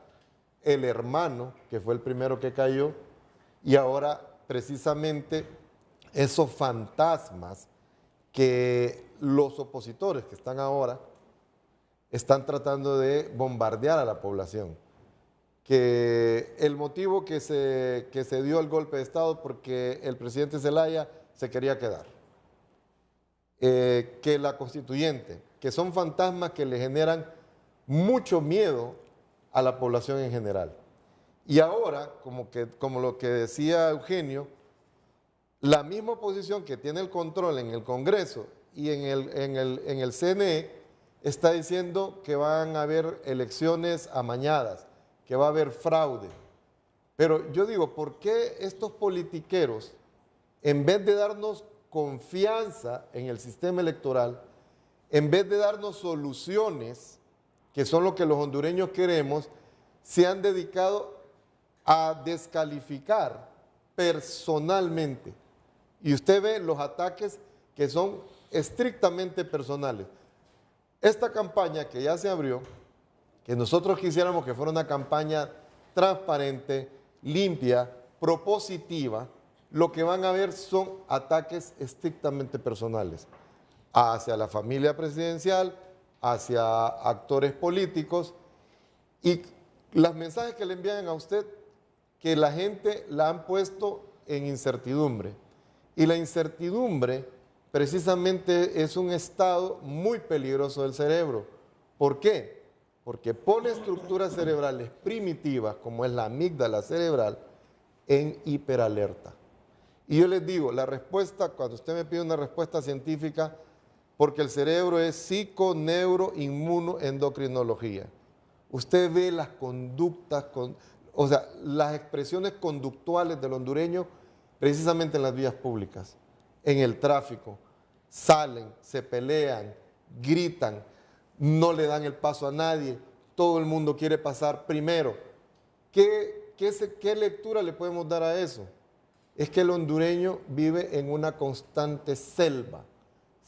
el hermano, que fue el primero que cayó, y ahora precisamente esos fantasmas que los opositores que están ahora están tratando de bombardear a la población. Que el motivo que se dio el golpe de Estado porque el presidente Zelaya se quería quedar. Que la constituyente, que son fantasmas que le generan mucho miedo a la población en general. Y ahora, como lo que decía Eugenio, la misma oposición que tiene el control en el Congreso y en el CNE está diciendo que van a haber elecciones amañadas, que va a haber fraude. Pero yo digo, ¿por qué estos politiqueros, en vez de darnos confianza en el sistema electoral, en vez de darnos soluciones, que son lo que los hondureños queremos, se han dedicado a descalificar personalmente? Y usted ve los ataques que son estrictamente personales. Esta campaña que ya se abrió, que nosotros quisiéramos que fuera una campaña transparente, limpia, propositiva, lo que van a ver son ataques estrictamente personales hacia la familia presidencial, hacia actores políticos, y los mensajes que le envían a usted, que la gente la han puesto en incertidumbre. Y la incertidumbre precisamente es un estado muy peligroso del cerebro. ¿Por qué? Porque pone estructuras cerebrales primitivas, como es la amígdala cerebral, en hiperalerta. Y yo les digo, la respuesta, cuando usted me pide una respuesta científica, porque el cerebro es psico-neuro-inmuno-endocrinología. Usted ve las conductas, o sea, las expresiones conductuales del hondureño precisamente en las vías públicas, en el tráfico. Salen, se pelean, gritan, no le dan el paso a nadie, todo el mundo quiere pasar primero. ¿Qué lectura le podemos dar a eso? Es que el hondureño vive en una constante selva.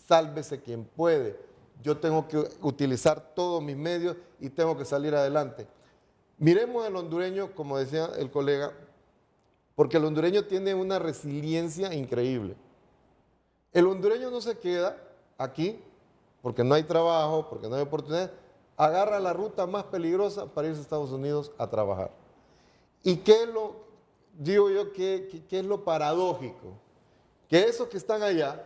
Sálvese quien puede. Yo tengo que utilizar todos mis medios y tengo que salir adelante. Miremos al hondureño, como decía el colega, porque el hondureño tiene una resiliencia increíble. El hondureño no se queda aquí porque no hay trabajo, porque no hay oportunidad, agarra la ruta más peligrosa para irse a Estados Unidos a trabajar. ¿Y qué es lo, digo yo, qué es lo paradójico? Que esos que están allá,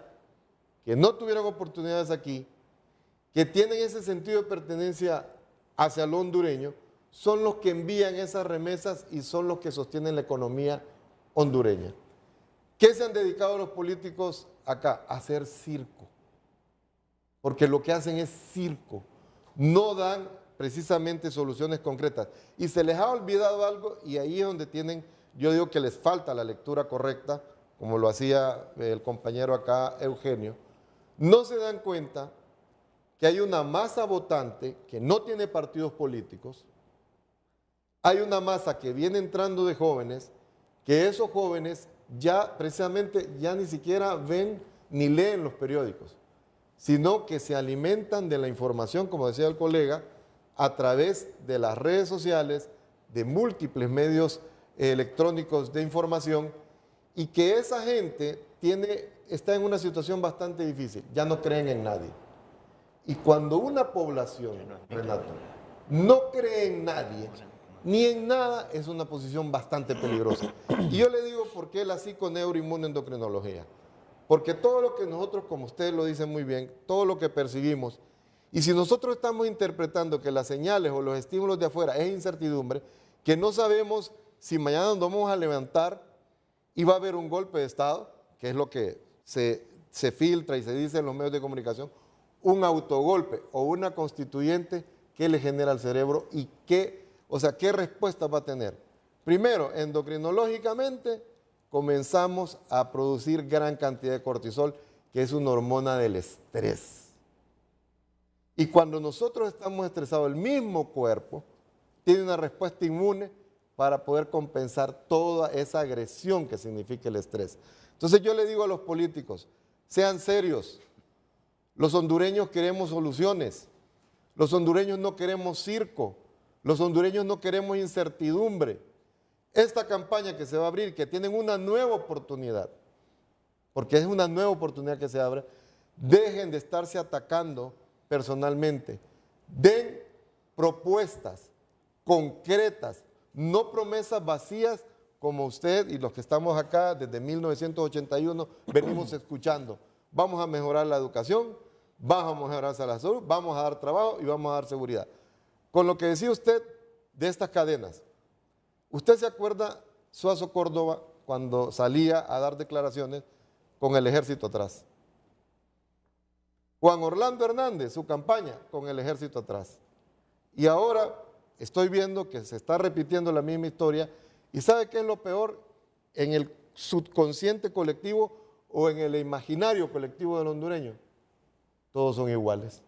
que no tuvieron oportunidades aquí, que tienen ese sentido de pertenencia hacia lo hondureño, son los que envían esas remesas y son los que sostienen la economía hondureña. ¿Qué se han dedicado los políticos acá? A hacer circo. Porque lo que hacen es circo. No dan precisamente soluciones concretas. Y se les ha olvidado algo y ahí es donde tienen, yo digo que les falta la lectura correcta, como lo hacía el compañero acá, Eugenio. No se dan cuenta que hay una masa votante que no tiene partidos políticos, hay una masa que viene entrando de jóvenes, que esos jóvenes ya precisamente ya ni siquiera ven ni leen los periódicos, sino que se alimentan de la información, como decía el colega, a través de las redes sociales, de múltiples medios electrónicos de información, y que esa gente está en una situación bastante difícil, ya no creen en nadie. Y cuando una población, Renato, no cree en nadie, ni en nada, es una posición bastante peligrosa. Y yo le digo por qué la psiconeuroinmunendocrinología. Porque todo lo que nosotros, como ustedes lo dicen muy bien, todo lo que percibimos, y si nosotros estamos interpretando que las señales o los estímulos de afuera es incertidumbre, que no sabemos si mañana nos vamos a levantar y va a haber un golpe de Estado, que es lo que se filtra y se dice en los medios de comunicación, un autogolpe o una constituyente, ¿qué le genera al cerebro y qué respuesta va a tener? Primero, endocrinológicamente, comenzamos a producir gran cantidad de cortisol, que es una hormona del estrés. Y cuando nosotros estamos estresados, el mismo cuerpo tiene una respuesta inmune para poder compensar toda esa agresión que significa el estrés. Entonces yo le digo a los políticos, sean serios. Los hondureños queremos soluciones. Los hondureños no queremos circo. Los hondureños no queremos incertidumbre. Esta campaña que se va a abrir, que tienen una nueva oportunidad, porque es una nueva oportunidad que se abre, dejen de estarse atacando personalmente. Den propuestas concretas, no promesas vacías como usted y los que estamos acá desde 1981 venimos escuchando. Vamos a mejorar la educación, vamos a mejorar la salud, vamos a dar trabajo y vamos a dar seguridad. Con lo que decía usted de estas cadenas, ¿usted se acuerda Suazo Córdoba cuando salía a dar declaraciones con el ejército atrás? Juan Orlando Hernández, su campaña con el ejército atrás. Y ahora estoy viendo que se está repitiendo la misma historia. ¿Y sabe qué es lo peor? En el subconsciente colectivo o en el imaginario colectivo del hondureño, todos son iguales.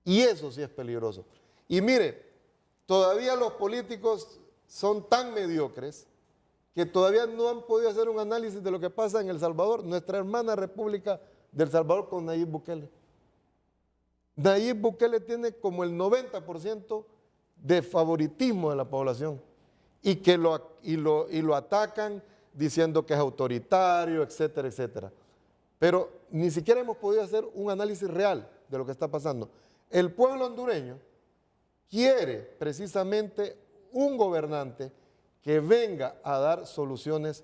Y eso sí es peligroso. Y mire, todavía los políticos son tan mediocres que todavía no han podido hacer un análisis de lo que pasa en El Salvador, nuestra hermana República del Salvador con Nayib Bukele. Nayib Bukele tiene como el 90% de favoritismo de la población y que lo atacan diciendo que es autoritario, etcétera, etcétera. Pero ni siquiera hemos podido hacer un análisis real de lo que está pasando. El pueblo hondureño quiere precisamente un gobernante que venga a dar soluciones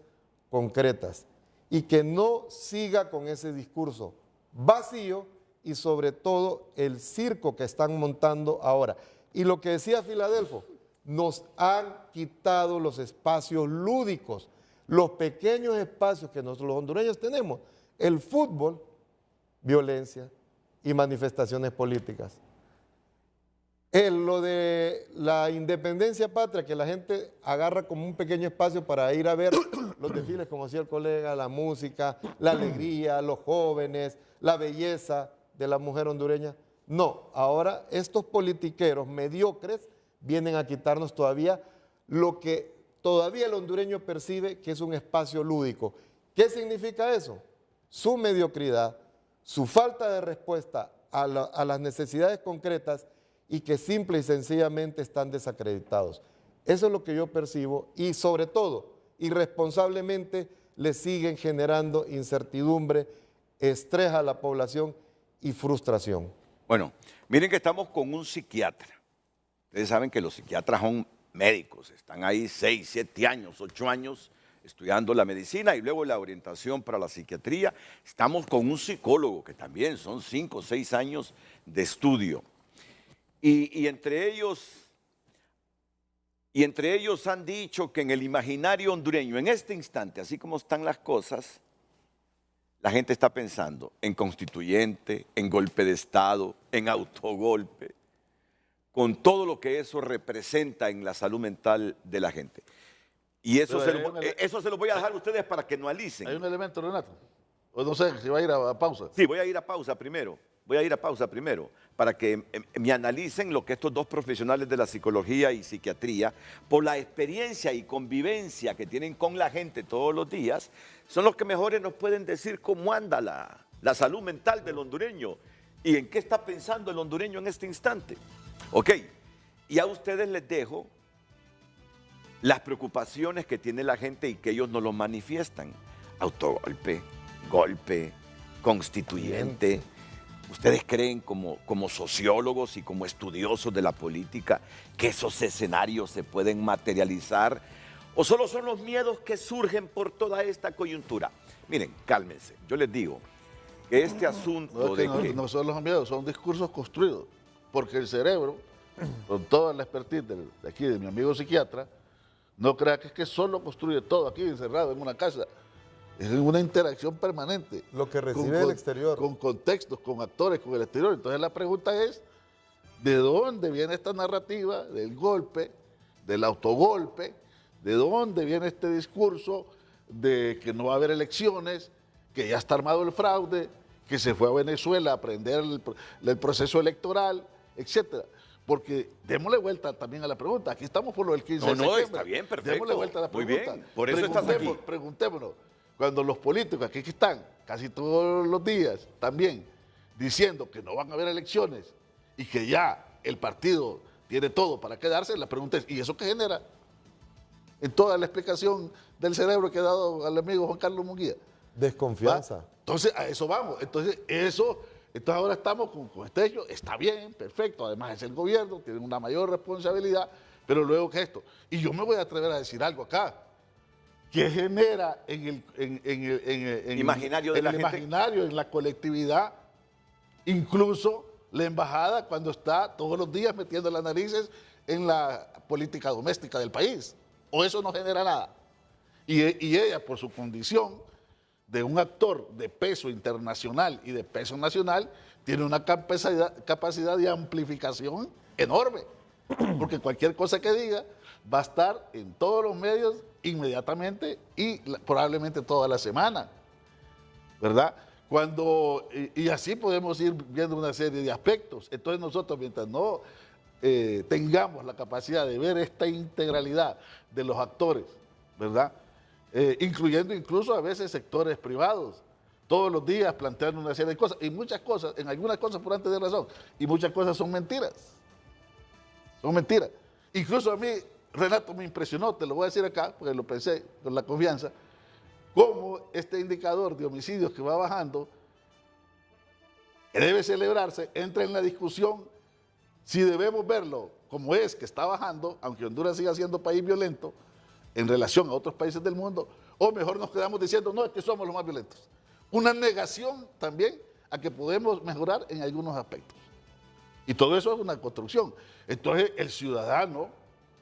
concretas y que no siga con ese discurso vacío y sobre todo el circo que están montando ahora. Y lo que decía Filadelfo, nos han quitado los espacios lúdicos, los pequeños espacios que nosotros los hondureños tenemos, el fútbol, violencia y manifestaciones políticas. Lo de la independencia patria, que la gente agarra como un pequeño espacio para ir a ver los desfiles, como decía el colega, la música, la alegría, los jóvenes, la belleza de la mujer hondureña. No, ahora estos politiqueros mediocres vienen a quitarnos todavía lo que todavía el hondureño percibe que es un espacio lúdico. ¿Qué significa eso? Su mediocridad, su falta de respuesta a las necesidades concretas y que simple y sencillamente están desacreditados. Eso es lo que yo percibo y sobre todo, irresponsablemente le siguen generando incertidumbre, estrés a la población y frustración. Bueno, miren que estamos con un psiquiatra. Ustedes saben que los psiquiatras son médicos, están ahí 6, 7 años, 8 años estudiando la medicina y luego la orientación para la psiquiatría. Estamos con un psicólogo que también son 5 o 6 años de estudio. Y entre ellos han dicho que en el imaginario hondureño, en este instante, así como están las cosas, la gente está pensando en constituyente, en golpe de Estado, en autogolpe, con todo lo que eso representa en la salud mental de la gente. Y eso se lo voy a dejar a ustedes para que analicen. Hay un elemento, Renato. O no sé si va a ir a pausa. Sí, voy a ir a pausa primero. Para que me analicen lo que estos dos profesionales de la psicología y psiquiatría, por la experiencia y convivencia que tienen con la gente todos los días, son los que mejores nos pueden decir cómo anda la salud mental del hondureño y en qué está pensando el hondureño en este instante. Ok, y a ustedes les dejo las preocupaciones que tiene la gente y que ellos no lo manifiestan. Autogolpe, golpe, constituyente. ¿Ustedes creen como sociólogos y como estudiosos de la política que esos escenarios se pueden materializar? ¿O solo son los miedos que surgen por toda esta coyuntura? Miren, cálmense. Yo les digo que este asunto no son los miedos, son discursos construidos. Porque el cerebro, con toda la expertise de aquí, de mi amigo psiquiatra, no crea que es que solo construye todo aquí encerrado en una casa. Es una interacción permanente. Lo que recibe del exterior. Con contextos, con actores, con el exterior. Entonces la pregunta es, ¿de dónde viene esta narrativa del golpe, del autogolpe? ¿De dónde viene este discurso de que no va a haber elecciones, que ya está armado el fraude, que se fue a Venezuela a aprender el proceso electoral, etcétera? Porque démosle vuelta también a la pregunta. Aquí estamos por lo del 15 de septiembre. Está bien, perfecto. Démosle vuelta a la pregunta. Muy bien, por eso estás aquí. Preguntémonos. Cuando los políticos aquí están casi todos los días también diciendo que no van a haber elecciones y que ya el partido tiene todo para quedarse, la pregunta es, ¿y eso qué genera? En toda la explicación del cerebro que ha dado al amigo Juan Carlos Munguía. Desconfianza. ¿Va? Entonces, a eso vamos. Entonces ahora estamos con este hecho, está bien, perfecto, además es el gobierno, tiene una mayor responsabilidad, pero luego que esto. Y yo me voy a atrever a decir algo acá. ¿Qué genera en el imaginario de la gente? Imaginario, en la colectividad, incluso la embajada cuando está todos los días metiendo las narices en la política doméstica del país? ¿O eso no genera nada? Y ella, por su condición de un actor de peso internacional y de peso nacional, tiene una capacidad de amplificación enorme. Porque cualquier cosa que diga va a estar en todos los medios inmediatamente y probablemente toda la semana, ¿verdad? Y así podemos ir viendo una serie de aspectos. Entonces nosotros, mientras no tengamos la capacidad de ver esta integralidad de los actores, ¿verdad? Incluyendo incluso a veces sectores privados, todos los días planteando una serie de cosas, y muchas cosas, en algunas cosas por antes de razón, y muchas cosas son mentiras. Son mentiras. Incluso a mí, Renato, me impresionó, te lo voy a decir acá, porque lo pensé con la confianza, cómo este indicador de homicidios que va bajando, que debe celebrarse, entra en la discusión si debemos verlo como es, que está bajando, aunque Honduras siga siendo país violento en relación a otros países del mundo, o mejor nos quedamos diciendo, no, es que somos los más violentos. Una negación también a que podemos mejorar en algunos aspectos. Y todo eso es una construcción. Entonces, el ciudadano,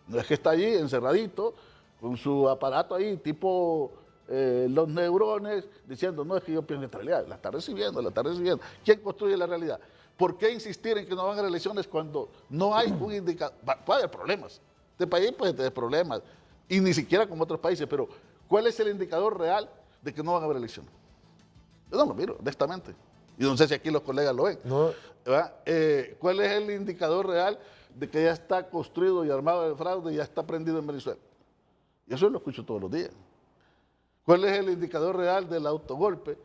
no es que está allí encerradito, con su aparato ahí, tipo los neurones, diciendo, no, es que yo pienso en esta realidad. La está recibiendo. ¿Quién construye la realidad? ¿Por qué insistir en que no van a haber elecciones cuando no hay un indicador? Puede haber problemas. Este país puede tener problemas, y ni siquiera como otros países, pero ¿cuál es el indicador real de que no van a haber elecciones? Yo no lo miro, honestamente. Y no sé si aquí los colegas lo ven. No. ¿Cuál es el indicador real de que ya está construido y armado el fraude y ya está prendido en Venezuela? Y eso lo escucho todos los días. ¿Cuál es el indicador real del autogolpe?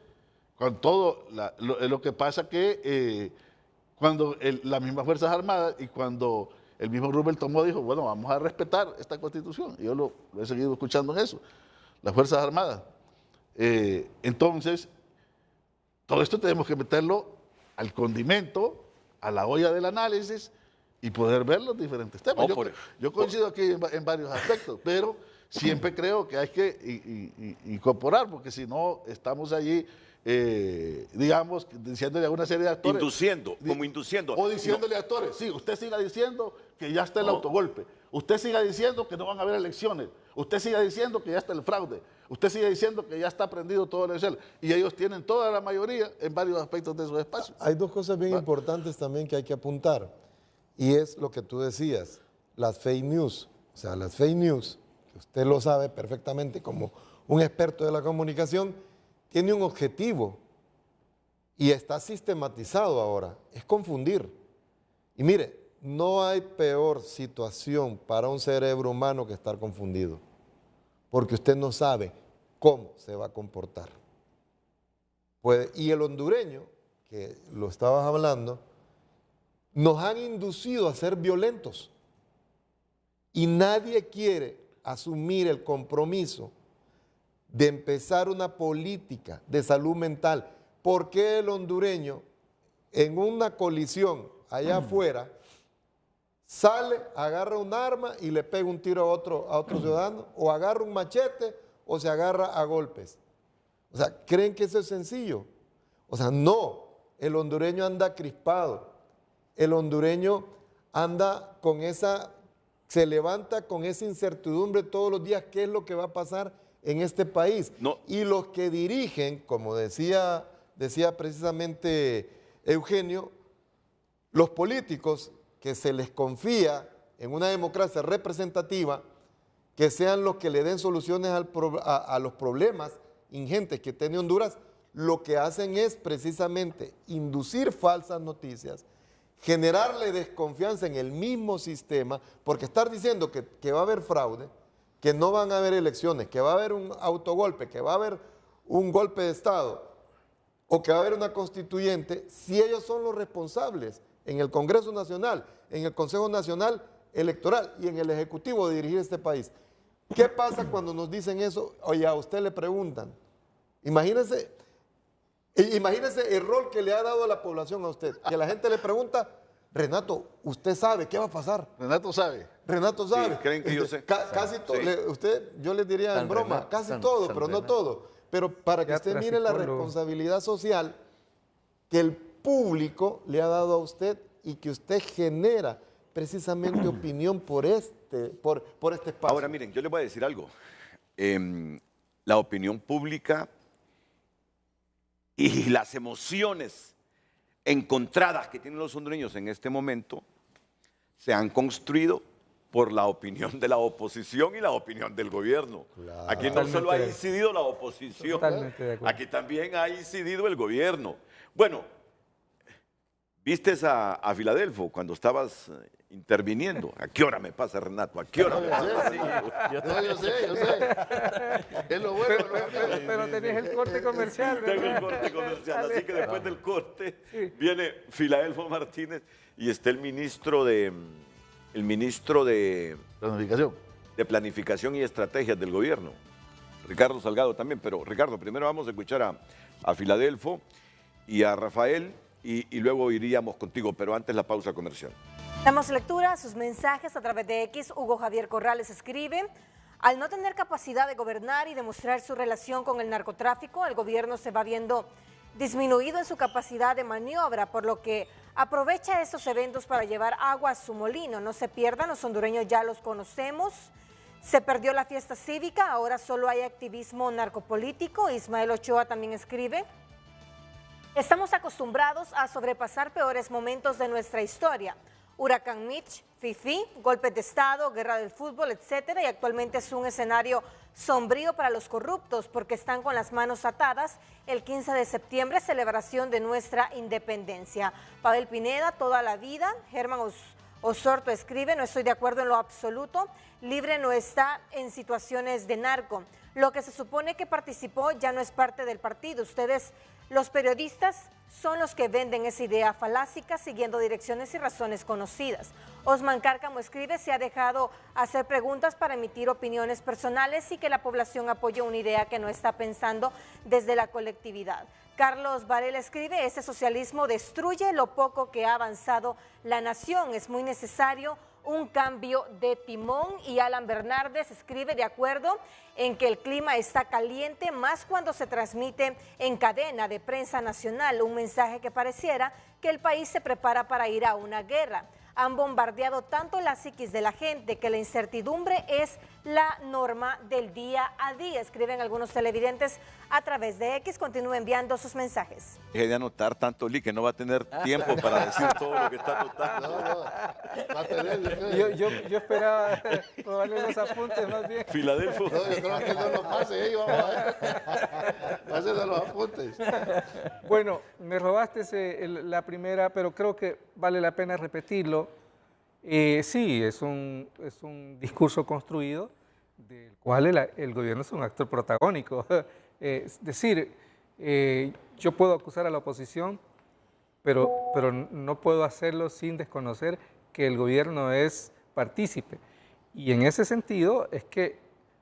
Con todo lo que pasa que cuando las mismas Fuerzas Armadas y cuando el mismo Rubén tomó, dijo, bueno, vamos a respetar esta Constitución. Y yo lo he seguido escuchando en eso, las Fuerzas Armadas. Entonces, todo esto tenemos que meterlo al condimento, a la olla del análisis y poder ver los diferentes temas. Yo coincido aquí en varios aspectos, pero siempre creo que hay que incorporar, porque si no estamos allí, digamos, diciéndole a una serie de actores. Induciendo. O diciéndole a actores, sí, usted siga diciendo que ya está el autogolpe, usted siga diciendo que no van a haber elecciones, usted siga diciendo que ya está el fraude, usted sigue diciendo que ya está prendido todo el Venezuela. Y ellos tienen toda la mayoría en varios aspectos de esos espacios. Hay dos cosas bien importantes también que hay que apuntar. Y es lo que tú decías, las fake news. O sea, las fake news, que usted lo sabe perfectamente como un experto de la comunicación, tiene un objetivo y está sistematizado ahora, es confundir. Y mire, no hay peor situación para un cerebro humano que estar confundido, porque usted no sabe cómo se va a comportar. Y el hondureño, que lo estabas hablando, nos han inducido a ser violentos y nadie quiere asumir el compromiso de empezar una política de salud mental. ¿Por qué el hondureño en una colisión allá afuera sale, agarra un arma y le pega un tiro a otro ciudadano, o agarra un machete o se agarra a golpes? O sea, ¿creen que eso es sencillo? O sea, no, el hondureño anda crispado, el hondureño anda con se levanta con esa incertidumbre todos los días, ¿qué es lo que va a pasar en este país? No. Y los que dirigen, como decía precisamente Eugenio, los políticos que se les confía en una democracia representativa, que sean los que le den soluciones a los problemas ingentes que tiene Honduras, lo que hacen es precisamente inducir falsas noticias, generarle desconfianza en el mismo sistema, porque estar diciendo que va a haber fraude, que no van a haber elecciones, que va a haber un autogolpe, que va a haber un golpe de Estado o que va a haber una constituyente, si ellos son los responsables en el Congreso Nacional, en el Consejo Nacional Electoral y en el Ejecutivo de dirigir este país. ¿Qué pasa cuando nos dicen eso? Oye, a usted le preguntan. Imagínese el rol que le ha dado a la población a usted, que la gente le pregunta, Renato, ¿usted sabe qué va a pasar? Renato sabe. Renato sabe. Sí, ¿creen que yo sé? Casi todo. Sí. Yo les diría en broma, casi todo, pero no todo. Pero para que usted mire la responsabilidad social que el público le ha dado a usted y que usted genera precisamente opinión por este espacio. Ahora miren, yo les voy a decir algo. La opinión pública y las emociones encontradas que tienen los hondureños en este momento se han construido por la opinión de la oposición y la opinión del gobierno. Claro. Aquí no solo ha incidido la oposición, aquí también ha incidido el gobierno. Bueno, ¿viste a Filadelfo cuando estabas interviniendo? ¿A qué hora me pasa, Renato? ¿A qué hora me pasa? Yo sé. Es lo bueno. Pero tenés el corte comercial, ¿verdad? Tengo el corte comercial, así que después del corte viene Filadelfo Martínez y está el ministro de Planificación y Estrategias del gobierno, Ricardo Salgado también. Pero Ricardo, primero vamos a escuchar a Filadelfo y a Rafael y luego iríamos contigo, pero antes la pausa comercial. Damos lectura a sus mensajes a través de X. Hugo Javier Corrales escribe: al no tener capacidad de gobernar y demostrar su relación con el narcotráfico, el gobierno se va viendo disminuido en su capacidad de maniobra, por lo que aprovecha estos eventos para llevar agua a su molino. No se pierdan, los hondureños ya los conocemos. Se perdió la fiesta cívica, ahora solo hay activismo narcopolítico. Ismael Ochoa también escribe: Estamos acostumbrados a sobrepasar peores momentos de nuestra historia. Huracán Mitch, Fifi, golpes de Estado, guerra del fútbol, etcétera, y actualmente es un escenario sombrío para los corruptos porque están con las manos atadas. El 15 de septiembre, celebración de nuestra independencia. Pavel Pineda, toda la vida. Germán Osorto escribe, no estoy de acuerdo en lo absoluto. Libre no está en situaciones de narco. Lo que se supone que participó ya no es parte del partido. Ustedes, los periodistas, son los que venden esa idea falácica siguiendo direcciones y razones conocidas. Osman Cárcamo escribe, se ha dejado hacer preguntas para emitir opiniones personales y que la población apoye una idea que no está pensando desde la colectividad. Carlos Varela escribe, ese socialismo destruye lo poco que ha avanzado la nación. Es muy necesario un cambio de timón. Y Alan Bernardes escribe, de acuerdo en que el clima está caliente, más cuando se transmite en cadena de prensa nacional, un mensaje que pareciera que el país se prepara para ir a una guerra. Han bombardeado tanto la psiquis de la gente que la incertidumbre es la norma del día a día, escriben algunos televidentes a través de X. Continúe enviando sus mensajes. Deje de anotar tanto, Lee, que no va a tener tiempo para decir todo lo que está anotando. Va a tener, Yo esperaba robarle los apuntes más bien. Filadelfo. no, yo creo que no lo pase, vamos a ver. Pásenle los apuntes. Bueno, me robaste la primera, pero creo que vale la pena repetirlo. Sí, es un discurso construido del cual el gobierno es un actor protagónico. Es decir, yo puedo acusar a la oposición, pero no puedo hacerlo sin desconocer que el gobierno es partícipe. Y en ese sentido es que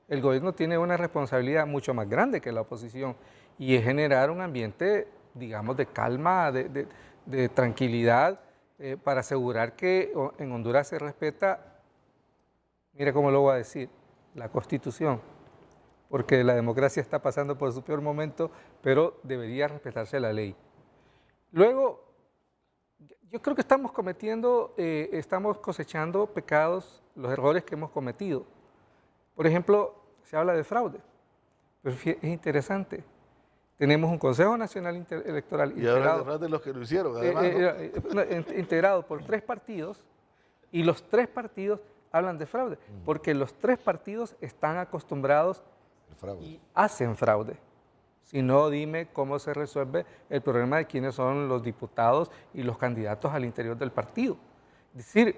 el gobierno tiene una responsabilidad mucho más grande que la oposición y es generar un ambiente, digamos, de calma, de tranquilidad, para asegurar que en Honduras se respeta, mira cómo lo voy a decir, la Constitución, porque la democracia está pasando por su peor momento, pero debería respetarse la ley. Luego, yo creo que estamos cosechando pecados, los errores que hemos cometido. Por ejemplo, se habla de fraude, pero es interesante. Tenemos un Consejo Nacional Electoral Y ahora de los que lo hicieron, además, integrado por 3 partidos, y los 3 partidos hablan de fraude, porque los 3 partidos están acostumbrados y hacen fraude. Si no, dime cómo se resuelve el problema de quiénes son los diputados y los candidatos al interior del partido. Es decir,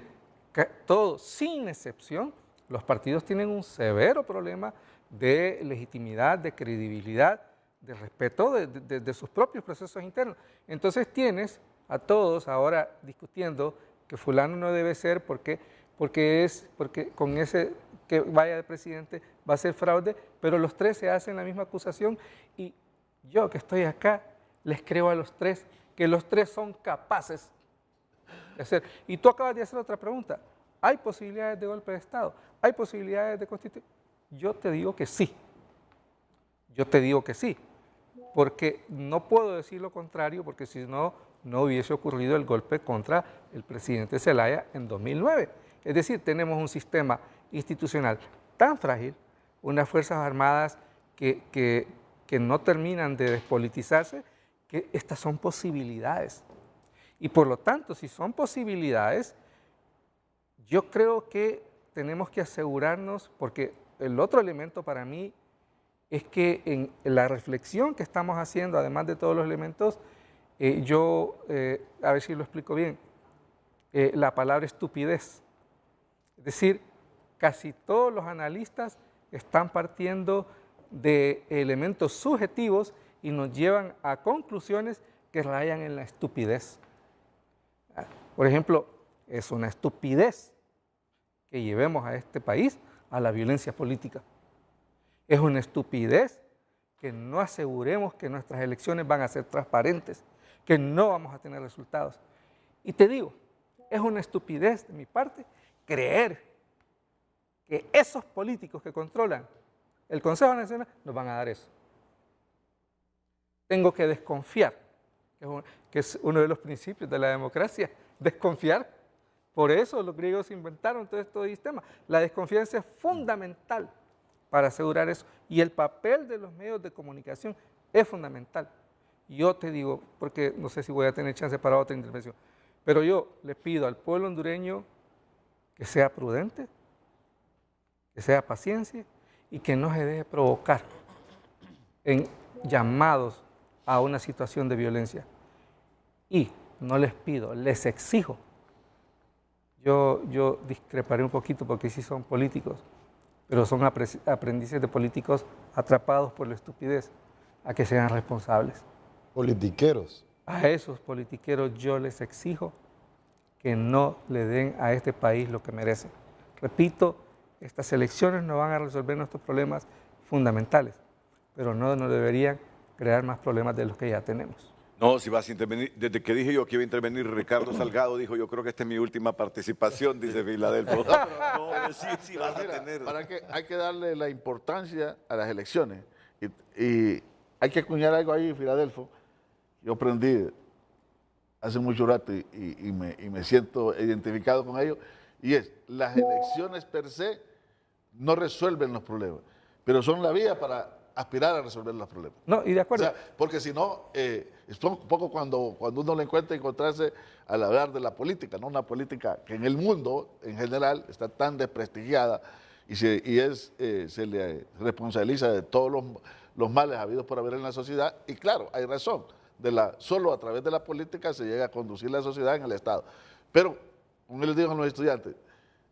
que todos, sin excepción, los partidos tienen un severo problema de legitimidad, de credibilidad, de respeto de sus propios procesos internos. Entonces tienes a todos ahora discutiendo que fulano no debe ser porque con ese que vaya de presidente va a ser fraude, pero los 3 se hacen la misma acusación y yo que estoy acá les creo a los 3 que los 3 son capaces de hacer. Y tú acabas de hacer otra pregunta, ¿hay posibilidades de golpe de Estado? ¿Hay posibilidades de constitución? Yo te digo que sí. Yo te digo que sí, porque no puedo decir lo contrario, porque si no, no hubiese ocurrido el golpe contra el presidente Zelaya en 2009. Es decir, tenemos un sistema institucional tan frágil, unas Fuerzas Armadas que no terminan de despolitizarse, que estas son posibilidades. Y por lo tanto, si son posibilidades, yo creo que tenemos que asegurarnos, porque el otro elemento para mí es que en la reflexión que estamos haciendo, además de todos los elementos, a ver si lo explico bien, la palabra estupidez. Es decir, casi todos los analistas están partiendo de elementos subjetivos y nos llevan a conclusiones que rayan en la estupidez. Por ejemplo, es una estupidez que llevemos a este país a la violencia política. Es una estupidez que no aseguremos que nuestras elecciones van a ser transparentes, que no vamos a tener resultados. Y te digo, es una estupidez de mi parte creer que esos políticos que controlan el Consejo Nacional nos van a dar eso. Tengo que desconfiar, que es uno de los principios de la democracia, desconfiar. Por eso los griegos inventaron todo este sistema. La desconfianza es fundamental para asegurar eso. Y el papel de los medios de comunicación es fundamental. yo te digo, porque no sé si voy a tener chance para otra intervención, pero yo le pido al pueblo hondureño que sea prudente, que sea paciencia y que no se deje provocar en llamados a una situación de violencia. No les pido, les exijo. Yo discreparé un poquito porque sí son políticos, pero son aprendices de políticos atrapados por la estupidez, a que sean responsables. Politiqueros. A esos politiqueros yo les exijo que no le den a este país lo que merece. Repito, estas elecciones no van a resolver nuestros problemas fundamentales, pero no deberían crear más problemas de los que ya tenemos. No, si vas a intervenir, desde que dije yo que iba a intervenir, Ricardo Salgado dijo, yo creo que esta es mi última participación, dice Filadelfo. No, sí vas a tener. Hay que darle la importancia a las elecciones y hay que acuñar algo ahí, Filadelfo. Yo aprendí hace mucho rato y me siento identificado con ello, y es, las elecciones per se no resuelven los problemas, pero son la vía para aspirar a resolver los problemas. No, y de acuerdo. O sea, porque si no, es un poco cuando uno le encontrarse al hablar de la política, ¿no? Una política que en el mundo, en general, está tan desprestigiada y se le responsabiliza de todos los males habidos por haber en la sociedad. Y claro, hay razón, solo a través de la política se llega a conducir la sociedad en el Estado. Pero, como les digo a los estudiantes,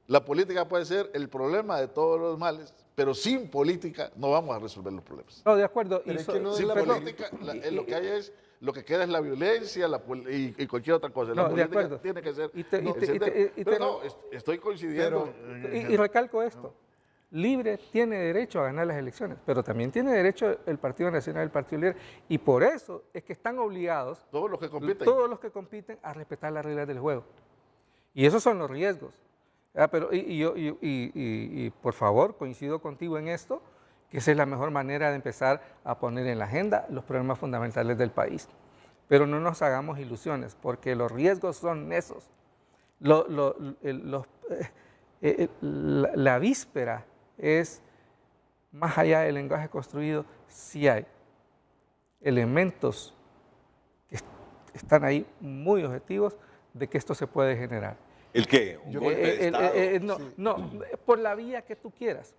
la política puede ser el problema de todos los males, pero sin política no vamos a resolver los problemas. No, de acuerdo. Pero es que no es Sin la política, lo que hay es, lo que queda es la violencia y cualquier otra cosa. La No, de política acuerdo. tiene que ser... Estoy coincidiendo. Y recalco esto. Libre tiene derecho a ganar las elecciones, pero también tiene derecho el Partido Nacional, el Partido Libre, y por eso es que están obligados Todos los que compiten a respetar las reglas del juego. Y esos son los riesgos. Pero, por favor, coincido contigo en esto, que esa es la mejor manera de empezar a poner en la agenda los problemas fundamentales del país. Pero no nos hagamos ilusiones, porque los riesgos son esos. La víspera es, más allá del lenguaje construido, sí hay elementos que están ahí muy objetivos de que esto se puede generar. ¿El qué? ¿Un golpe de Estado? No, por la vía que tú quieras.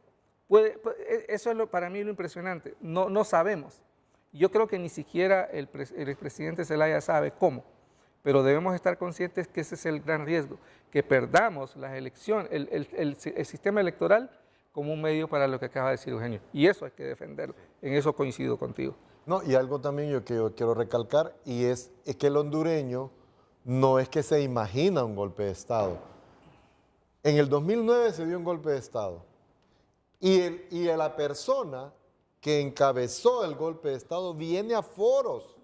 Eso es para mí lo impresionante. No sabemos. Yo creo que ni siquiera el expresidente Zelaya sabe cómo, pero debemos estar conscientes que ese es el gran riesgo, que perdamos las elecciones, el sistema electoral como un medio para lo que acaba de decir Eugenio. Y eso hay que defenderlo. En eso coincido contigo. No, y algo también que yo quiero recalcar, y es que el hondureño no es que se imagina un golpe de Estado. En el 2009 se dio un golpe de Estado. Y la persona que encabezó el golpe de Estado viene a foros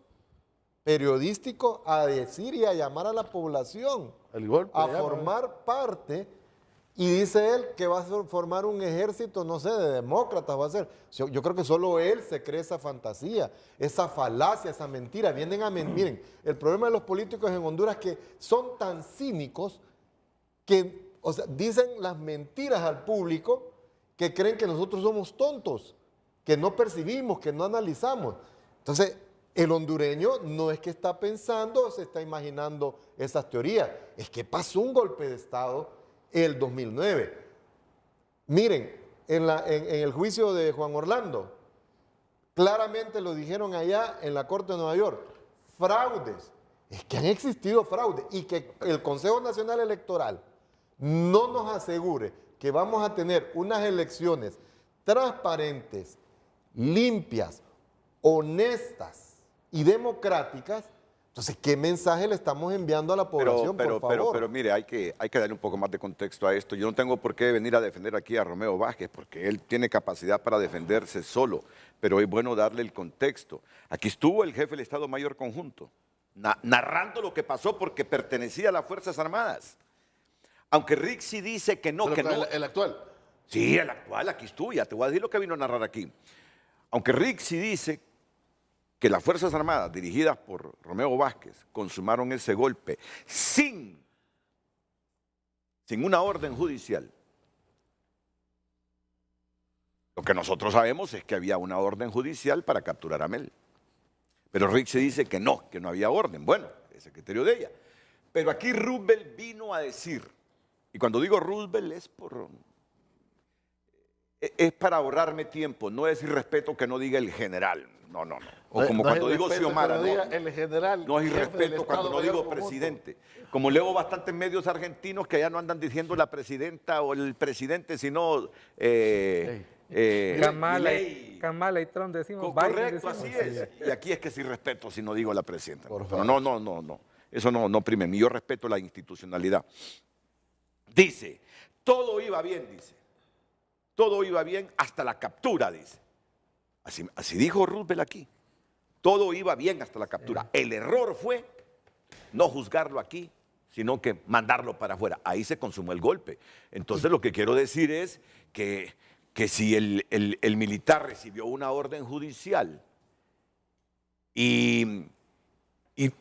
periodísticos a decir y a llamar a la población a formar parte, y dice él que va a formar un ejército, no sé, de demócratas va a ser. Yo creo que solo él se cree esa fantasía, esa falacia, esa mentira. Vienen a mentir. Miren, el problema de los políticos en Honduras es que son tan cínicos que, o sea, dicen las mentiras al público, que creen que nosotros somos tontos, que no percibimos, que no analizamos. Entonces, el hondureño no es que está pensando o se está imaginando esas teorías, es que pasó un golpe de Estado el 2009. Miren, en el juicio de Juan Orlando, claramente lo dijeron allá en la Corte de Nueva York, fraudes, es que han existido fraudes, y que el Consejo Nacional Electoral no nos asegure que vamos a tener unas elecciones transparentes, limpias, honestas y democráticas. Entonces, ¿qué mensaje le estamos enviando a la población, por favor? Pero mire, hay que darle un poco más de contexto a esto. Yo no tengo por qué venir a defender aquí a Romeo Vázquez, porque él tiene capacidad para defenderse solo, pero es bueno darle el contexto. Aquí estuvo el jefe del Estado Mayor Conjunto, narrando lo que pasó porque pertenecía a las Fuerzas Armadas. Aunque Rixi dice que no, Pero ¿El actual? Sí, el actual, aquí estuvo, ya te voy a decir lo que vino a narrar aquí. Aunque Rixi dice que las Fuerzas Armadas, dirigidas por Romeo Vázquez, consumaron ese golpe sin una orden judicial. Lo que nosotros sabemos es que había una orden judicial para capturar a Mel. Pero Rixi dice que no había orden. Bueno, es el criterio de ella. Pero aquí Roosevelt vino a decir, y cuando digo Roosevelt es para ahorrarme tiempo, no es irrespeto que no diga el general. No. O como cuando digo Xiomara, el general. No es jefe del irrespeto cuando Estado no digo Mayor Conjunto. presidente. Como leo bastantes medios argentinos que ya no andan diciendo la presidenta o el presidente, sino Kamala y Trump decimos. Correcto, así Biden es. decimos. Y aquí es que sí respeto si no digo la presidenta. Por Pero favor. no. Eso no prime. Yo respeto la institucionalidad. Dice, todo iba bien, dice. Todo iba bien hasta la captura, dice. Así dijo Roosevelt aquí. Todo iba bien hasta la captura. El error fue no juzgarlo aquí, sino que mandarlo para afuera. Ahí se consumó el golpe. Entonces lo que quiero decir es que si el militar recibió una orden judicial y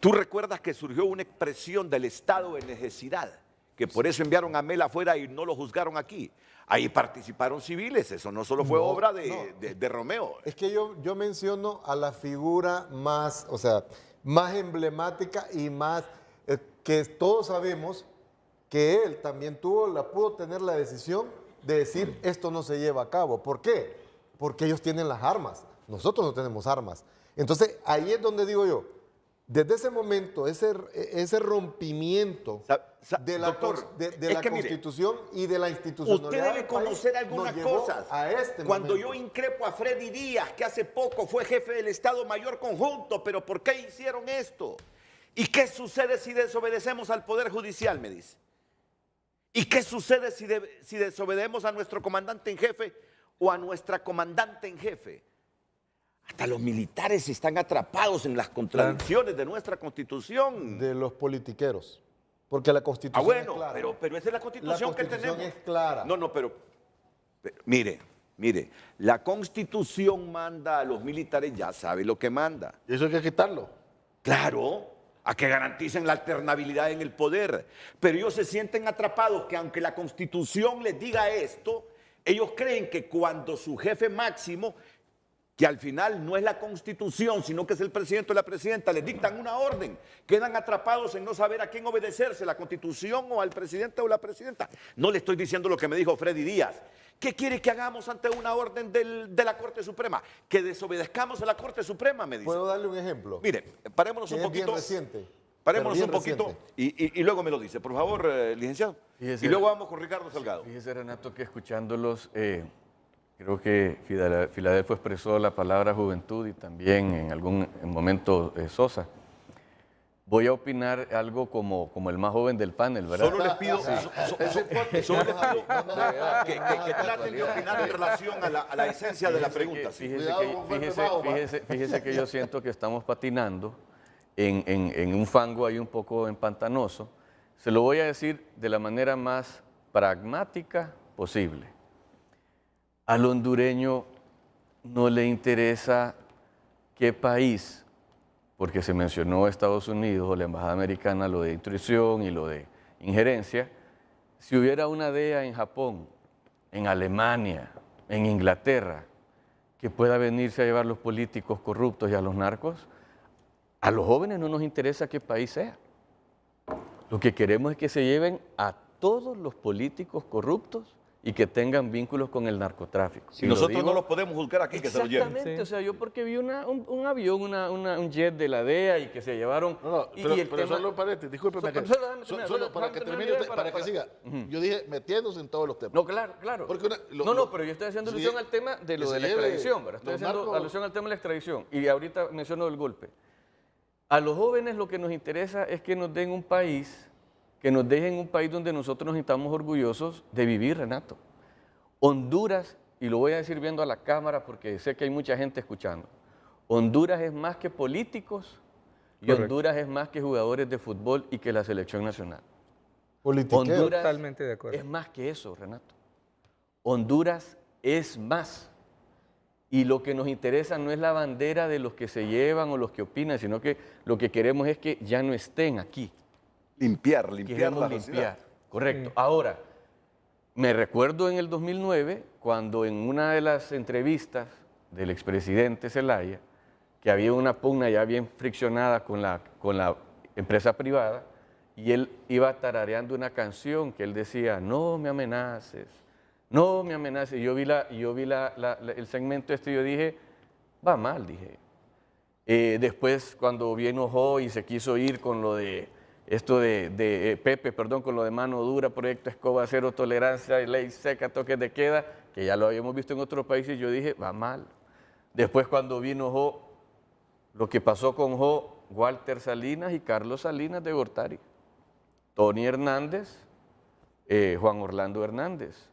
tú recuerdas que surgió una expresión del estado de necesidad, que por eso enviaron a Mel afuera y no lo juzgaron aquí. Ahí participaron civiles, eso no solo fue obra de Romeo. Es que yo menciono a la figura más, o sea, más emblemática y más que todos sabemos que él también pudo tener la decisión de decir esto no se lleva a cabo. ¿Por qué? Porque ellos tienen las armas, nosotros no tenemos armas. Entonces ahí es donde digo yo, desde ese momento, ese rompimiento de la, doctor, de la Constitución y de la institucionalidad. Usted debe del país conocer algunas nos llevó cosas. a este Cuando momento. yo increpo a Freddy Díaz, que hace poco fue jefe del Estado Mayor Conjunto, pero ¿por qué hicieron esto? ¿Y qué sucede si desobedecemos al Poder Judicial? Me dice. ¿Y qué sucede si desobedecemos a nuestro comandante en jefe o a nuestra comandante en jefe? Hasta los militares están atrapados en las contradicciones de nuestra Constitución. De los politiqueros. Porque la Constitución es clara. pero esa es la Constitución que tenemos. es clara. No, pero mire, la Constitución manda a los militares, ya sabe lo que manda. Y eso hay que quitarlo. Claro, a que garanticen la alternabilidad en el poder. Pero ellos se sienten atrapados que aunque la Constitución les diga esto, ellos creen que cuando su jefe máximo, que al final no es la Constitución, sino que es el presidente o la presidenta, les dictan una orden, quedan atrapados en no saber a quién obedecerse, la Constitución o al presidente o la presidenta. No le estoy diciendo lo que me dijo Freddy Díaz. ¿Qué quiere que hagamos ante una orden de la Corte Suprema? Que desobedezcamos a la Corte Suprema, me dice. ¿Puedo darle un ejemplo? Mire, parémonos Que un es bien poquito. reciente. Parémonos Pero un bien poquito reciente. y luego me lo dice. Por favor, licenciado. Fíjese, Y luego vamos con Ricardo Salgado. Fíjese, Renato, que escuchándolos, creo que Filadelfo expresó la palabra juventud y también en algún momento Sosa. Voy a opinar algo como el más joven del panel, ¿verdad? Solo les pido, solo les pido que traten de opinar en relación a la esencia de la pregunta. ¿sí? Fíjese que yo siento que estamos patinando en un fango ahí un poco empantanoso. Se lo voy a decir de la manera más pragmática posible. Al hondureño no le interesa qué país, porque se mencionó Estados Unidos o la Embajada Americana, lo de intrusión y lo de injerencia. Si hubiera una DEA en Japón, en Alemania, en Inglaterra, que pueda venirse a llevar los políticos corruptos y a los narcos, a los jóvenes no nos interesa qué país sea. Lo que queremos es que se lleven a todos los políticos corruptos y que tengan vínculos con el narcotráfico. Si nosotros no los podemos juzgar aquí, que se lo lleven. Exactamente, o sea, yo porque vi un avión, un jet de la DEA y que se llevaron... Pero solo un paréntesis, discúlpeme. Solo para que termine usted, para que siga. Yo dije metiéndose en todos los temas. No, claro. Porque pero yo estoy haciendo alusión al tema de lo de la extradición, ¿verdad? Estoy haciendo alusión al tema de la extradición. Y ahorita menciono el golpe. A los jóvenes lo que nos interesa es que nos den un país, que nos dejen un país donde nosotros nos sintamos orgullosos de vivir, Renato. Honduras, y lo voy a decir viendo a la cámara porque sé que hay mucha gente escuchando, Honduras es más que políticos y Correcto. Honduras es más que jugadores de fútbol y que la selección nacional. Politiquero. Honduras Totalmente de acuerdo. es más que eso, Renato. Honduras es más. Y lo que nos interesa no es la bandera de los que se llevan o los que opinan, sino que lo que queremos es que ya no estén aquí. Limpiar Queremos la limpiar. sociedad. Correcto. Ahora, me recuerdo en el 2009, cuando en una de las entrevistas del expresidente Zelaya, que había una pugna ya bien friccionada con la empresa privada, y él iba tarareando una canción que él decía, no me amenaces, no me amenaces. Y yo vi el segmento este y yo dije, va mal, dije. Después, cuando bien enojó y se quiso ir con lo de Pepe, con lo de mano dura, proyecto Escoba, cero tolerancia, ley seca, toques de queda, que ya lo habíamos visto en otros países, yo dije, va mal. Después, cuando vino lo que pasó con Walter Salinas y Carlos Salinas de Gortari, Tony Hernández, Juan Orlando Hernández,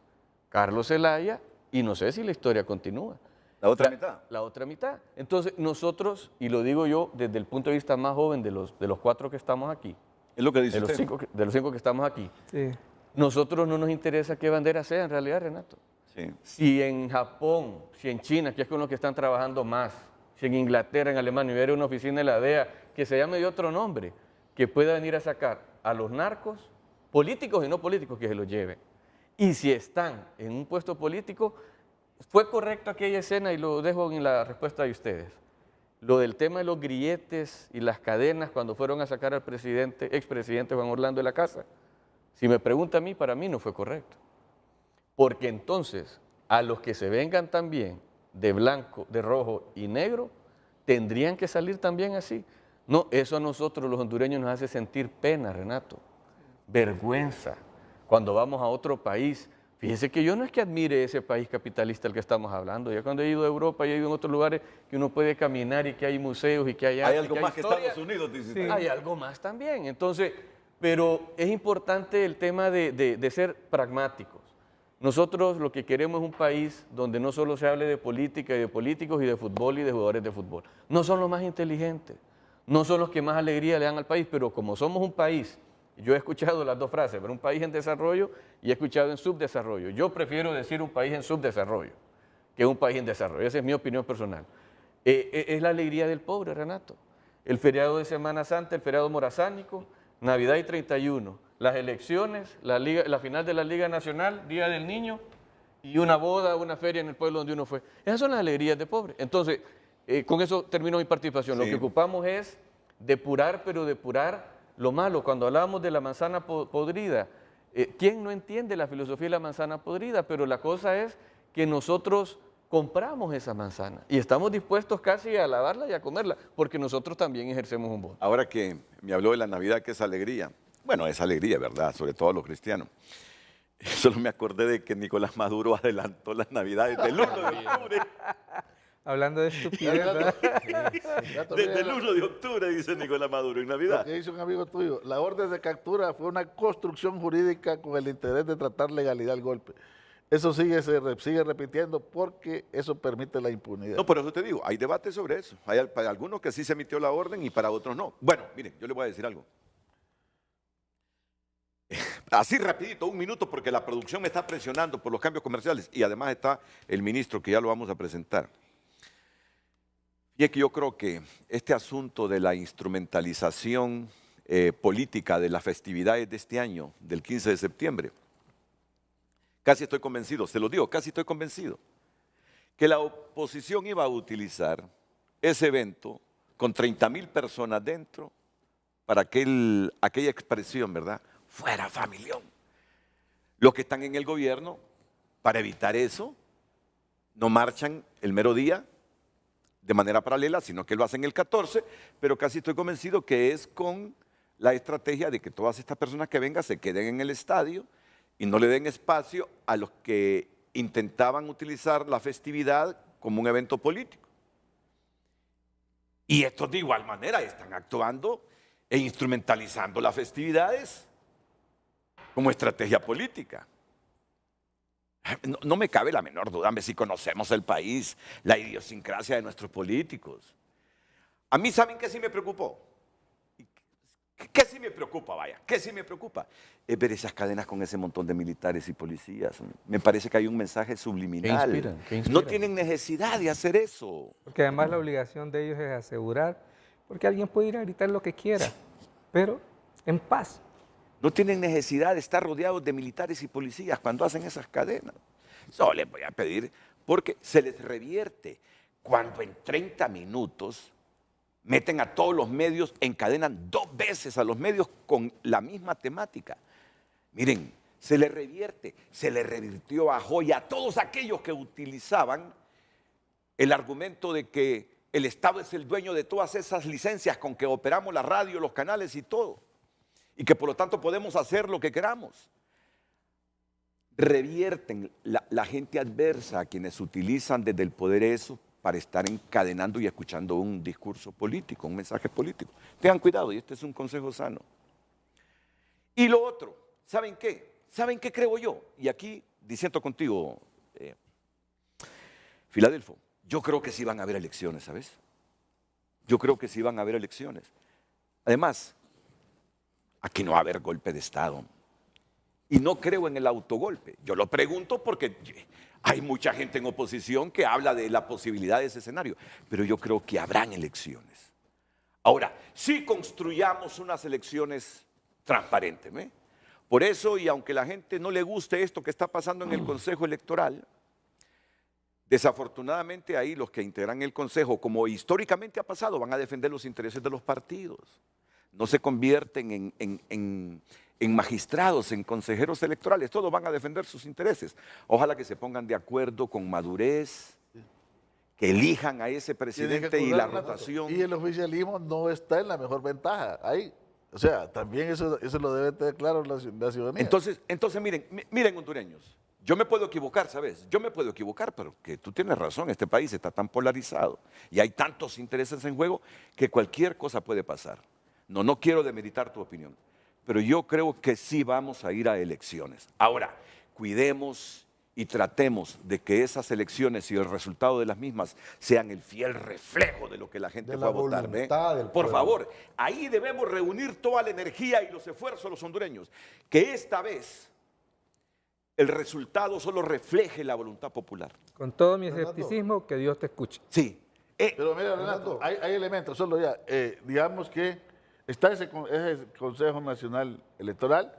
Carlos Zelaya, y no sé si la historia continúa. ¿La otra mitad? La otra mitad. Entonces, nosotros, y lo digo yo desde el punto de vista más joven de los 4 que estamos aquí, Es lo que dice de los 5 que estamos aquí, Sí. nosotros no nos interesa qué bandera sea en realidad, Renato. Sí. Si en Japón, si en China, que es con los que están trabajando más, si en Inglaterra, en Alemania, hubiera una oficina de la DEA que se llame de otro nombre, que pueda venir a sacar a los narcos, políticos y no políticos, que se los lleven. Y si están en un puesto político, fue correcto aquella escena, y lo dejo en la respuesta de ustedes. Lo del tema de los grilletes y las cadenas cuando fueron a sacar al expresidente Juan Orlando de la casa. Si me pregunta a mí, para mí no fue correcto. Porque entonces, a los que se vengan también de blanco, de rojo y negro, tendrían que salir también así. No, eso a nosotros los hondureños nos hace sentir pena, Renato, vergüenza. Cuando vamos a otro país, fíjese que yo no es que admire ese país capitalista del que estamos hablando. Ya cuando he ido a Europa y he ido en otros lugares que uno puede caminar y que hay museos y que hay arte, Hay algo más que historia, Estados Unidos, dice. Sí. hay algo más también. Entonces, pero es importante el tema de ser pragmáticos. Nosotros lo que queremos es un país donde no solo se hable de política y de políticos y de fútbol y de jugadores de fútbol. No son los más inteligentes, no son los que más alegría le dan al país, pero como somos un país, yo he escuchado las dos frases, pero un país en desarrollo y he escuchado en subdesarrollo. Yo prefiero decir un país en subdesarrollo que un país en desarrollo. Esa es mi opinión personal. Es la alegría del pobre, Renato. El feriado de Semana Santa, el feriado morazánico, Navidad y 31, las elecciones, la final de la Liga Nacional, Día del Niño, y una boda, una feria en el pueblo donde uno fue. Esas son las alegrías de pobre. Entonces, con eso termino mi participación. Sí. Lo que ocupamos es depurar, pero depurar lo malo. Cuando hablábamos de la manzana podrida, ¿quién no entiende la filosofía de la manzana podrida? Pero la cosa es que nosotros compramos esa manzana y estamos dispuestos casi a lavarla y a comerla, porque nosotros también ejercemos un voto. Ahora que me habló de la Navidad, que es alegría. Bueno, es alegría, ¿verdad? Sobre todo los cristianos. Solo me acordé de que Nicolás Maduro adelantó las Navidades del 1 de octubre. Hablando de estupidez, ¿verdad? Desde el 1 de octubre, dice Nicolás Maduro, en Lo Navidad. que dice un amigo tuyo, la orden de captura fue una construcción jurídica con el interés de tratar legalidad al golpe. Eso se sigue repitiendo porque eso permite la impunidad. No, por eso te digo, hay debate sobre eso. Hay para algunos que sí se emitió la orden y para otros no. Bueno, miren, yo les voy a decir algo. Así rapidito, un minuto, porque la producción me está presionando por los cambios comerciales y además está el ministro que ya lo vamos a presentar. Y es que yo creo que este asunto de la instrumentalización política de las festividades de este año, del 15 de septiembre, casi estoy convencido, se lo digo, casi estoy convencido, que la oposición iba a utilizar ese evento con 30,000 personas dentro para aquella expresión, ¿verdad? Fuera familión. Los que están en el gobierno, para evitar eso, no marchan el mero día de manera paralela, sino que lo hacen el 14, pero casi estoy convencido que es con la estrategia de que todas estas personas que vengan se queden en el estadio y no le den espacio a los que intentaban utilizar la festividad como un evento político. Y estos de igual manera están actuando e instrumentalizando las festividades como estrategia política. No me cabe la menor duda, si conocemos el país, la idiosincrasia de nuestros políticos. A mí, ¿saben qué sí me preocupó? ¿Qué sí me preocupa, vaya? ¿Qué sí me preocupa? Es ver esas cadenas con ese montón de militares y policías. Me parece que hay un mensaje subliminal. ¿Qué inspiran? No tienen necesidad de hacer eso. Porque además la obligación de ellos es asegurar, porque alguien puede ir a gritar lo que quiera, pero en paz. No tienen necesidad de estar rodeados de militares y policías cuando hacen esas cadenas. Solo les voy a pedir, porque se les revierte. Cuando en 30 minutos Meten a todos los medios, encadenan 2 veces a los medios con la misma temática. Miren, se le revirtió a Joya, a todos aquellos que utilizaban el argumento de que el Estado es el dueño de todas esas licencias con que operamos la radio, los canales y todo, y que por lo tanto podemos hacer lo que queramos. Revierten la gente adversa a quienes utilizan desde el poder eso para estar encadenando y escuchando un discurso político, un mensaje político. Tengan cuidado, y este es un consejo sano. Y lo otro, ¿saben qué? ¿Saben qué creo yo? Y aquí disiento contigo, Filadelfo, yo creo que sí van a haber elecciones, ¿sabes? Yo creo que sí van a haber elecciones. Además, aquí no va a haber golpe de Estado. Y no creo en el autogolpe. Yo lo pregunto porque hay mucha gente en oposición que habla de la posibilidad de ese escenario. Pero yo creo que habrán elecciones. Ahora, sí construyamos unas elecciones transparentes, ¿eh? Por eso, y aunque la gente no le guste esto que está pasando en el Consejo Electoral, desafortunadamente ahí los que integran el Consejo, como históricamente ha pasado, van a defender los intereses de los partidos. No se convierten en magistrados, en consejeros electorales, todos van a defender sus intereses. Ojalá que se pongan de acuerdo con madurez, que elijan a ese presidente y la rotación. Y el oficialismo no está en la mejor ventaja ahí. O sea, también eso lo debe tener claro la ciudadanía. Entonces miren hondureños, yo me puedo equivocar, ¿sabes? Yo me puedo equivocar, pero que tú tienes razón, este país está tan polarizado y hay tantos intereses en juego que cualquier cosa puede pasar. No quiero demeritar tu opinión, pero yo creo que sí vamos a ir a elecciones. Ahora, cuidemos y tratemos de que esas elecciones y el resultado de las mismas sean el fiel reflejo de lo que la gente va a votar. Por favor, ahí debemos reunir toda la energía y los esfuerzos de los hondureños. Que esta vez el resultado solo refleje la voluntad popular. Con todo mi escepticismo, que Dios te escuche. Sí. Pero mira, Renato, hay elementos, solo ya, digamos que está ese Consejo Nacional Electoral,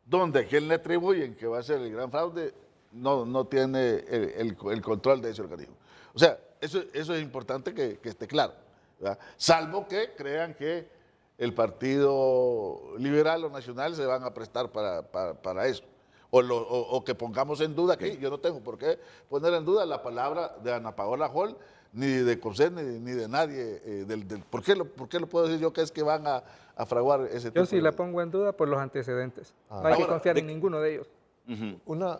donde a quien le atribuyen que va a ser el gran fraude, no tiene el control de ese organismo. O sea, eso es importante que esté claro, ¿verdad? Salvo que crean que el Partido Liberal o Nacional se van a prestar para eso. O que pongamos en duda aquí, yo no tengo por qué poner en duda la palabra de Ana Paola Hall, ni de COSER, ni de nadie. ¿Por qué lo puedo decir yo que es que van a fraguar ese tipo? Yo sí la pongo en duda por los antecedentes. No hay que confiar en ninguno de ellos.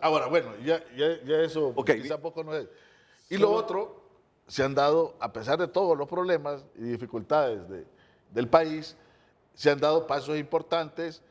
Ahora, bueno, ya eso quizá poco no es. Y lo otro, se han dado, a pesar de todos los problemas y dificultades del país, se han dado pasos importantes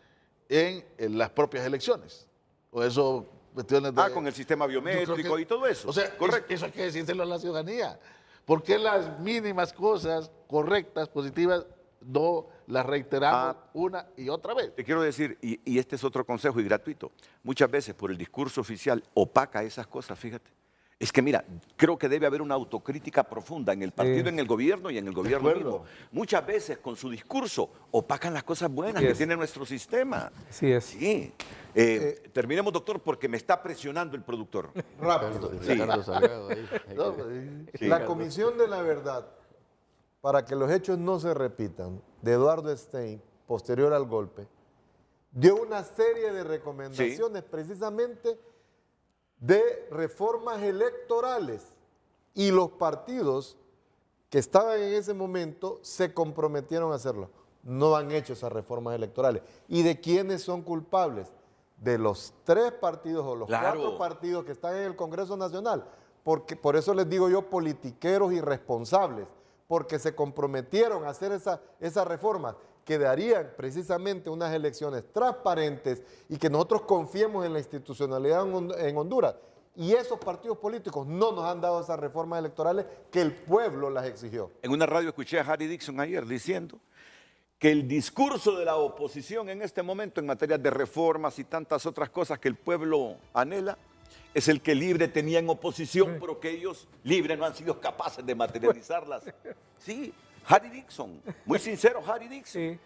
en las propias elecciones. O eso, cuestiones de... con el sistema biométrico y todo eso. O sea, correcto. Eso hay que decírselo a la ciudadanía. ¿Por qué las mínimas cosas correctas, positivas, no las reiteramos una y otra vez? Te quiero decir, y este es otro consejo y gratuito, muchas veces por el discurso oficial opaca esas cosas, fíjate. Es que mira, creo que debe haber una autocrítica profunda en el partido, en el gobierno y en el gobierno mismo. Muchas veces con su discurso opacan las cosas buenas que tiene nuestro sistema. Así es. Sí. Terminemos, doctor, porque me está presionando el productor. Rápido. Sí. La Comisión de la Verdad, para que los hechos no se repitan, de Eduardo Stein, posterior al golpe, dio una serie de recomendaciones precisamente de reformas electorales, y los partidos que estaban en ese momento se comprometieron a hacerlo. No han hecho esas reformas electorales. ¿Y de quiénes son culpables? De los 3 partidos o los 4 partidos que están en el Congreso Nacional. Porque, por eso les digo yo, politiqueros irresponsables, porque se comprometieron a hacer esas reformas que darían precisamente unas elecciones transparentes y que nosotros confiemos en la institucionalidad en Honduras. Y esos partidos políticos no nos han dado esas reformas electorales que el pueblo las exigió. En una radio escuché a Harry Dixon ayer diciendo que el discurso de la oposición en este momento en materia de reformas y tantas otras cosas que el pueblo anhela es el que Libre tenía en oposición, pero que ellos, Libre, no han sido capaces de materializarlas. Sí, Harry Dixon, muy sincero Harry Dixon. Sí.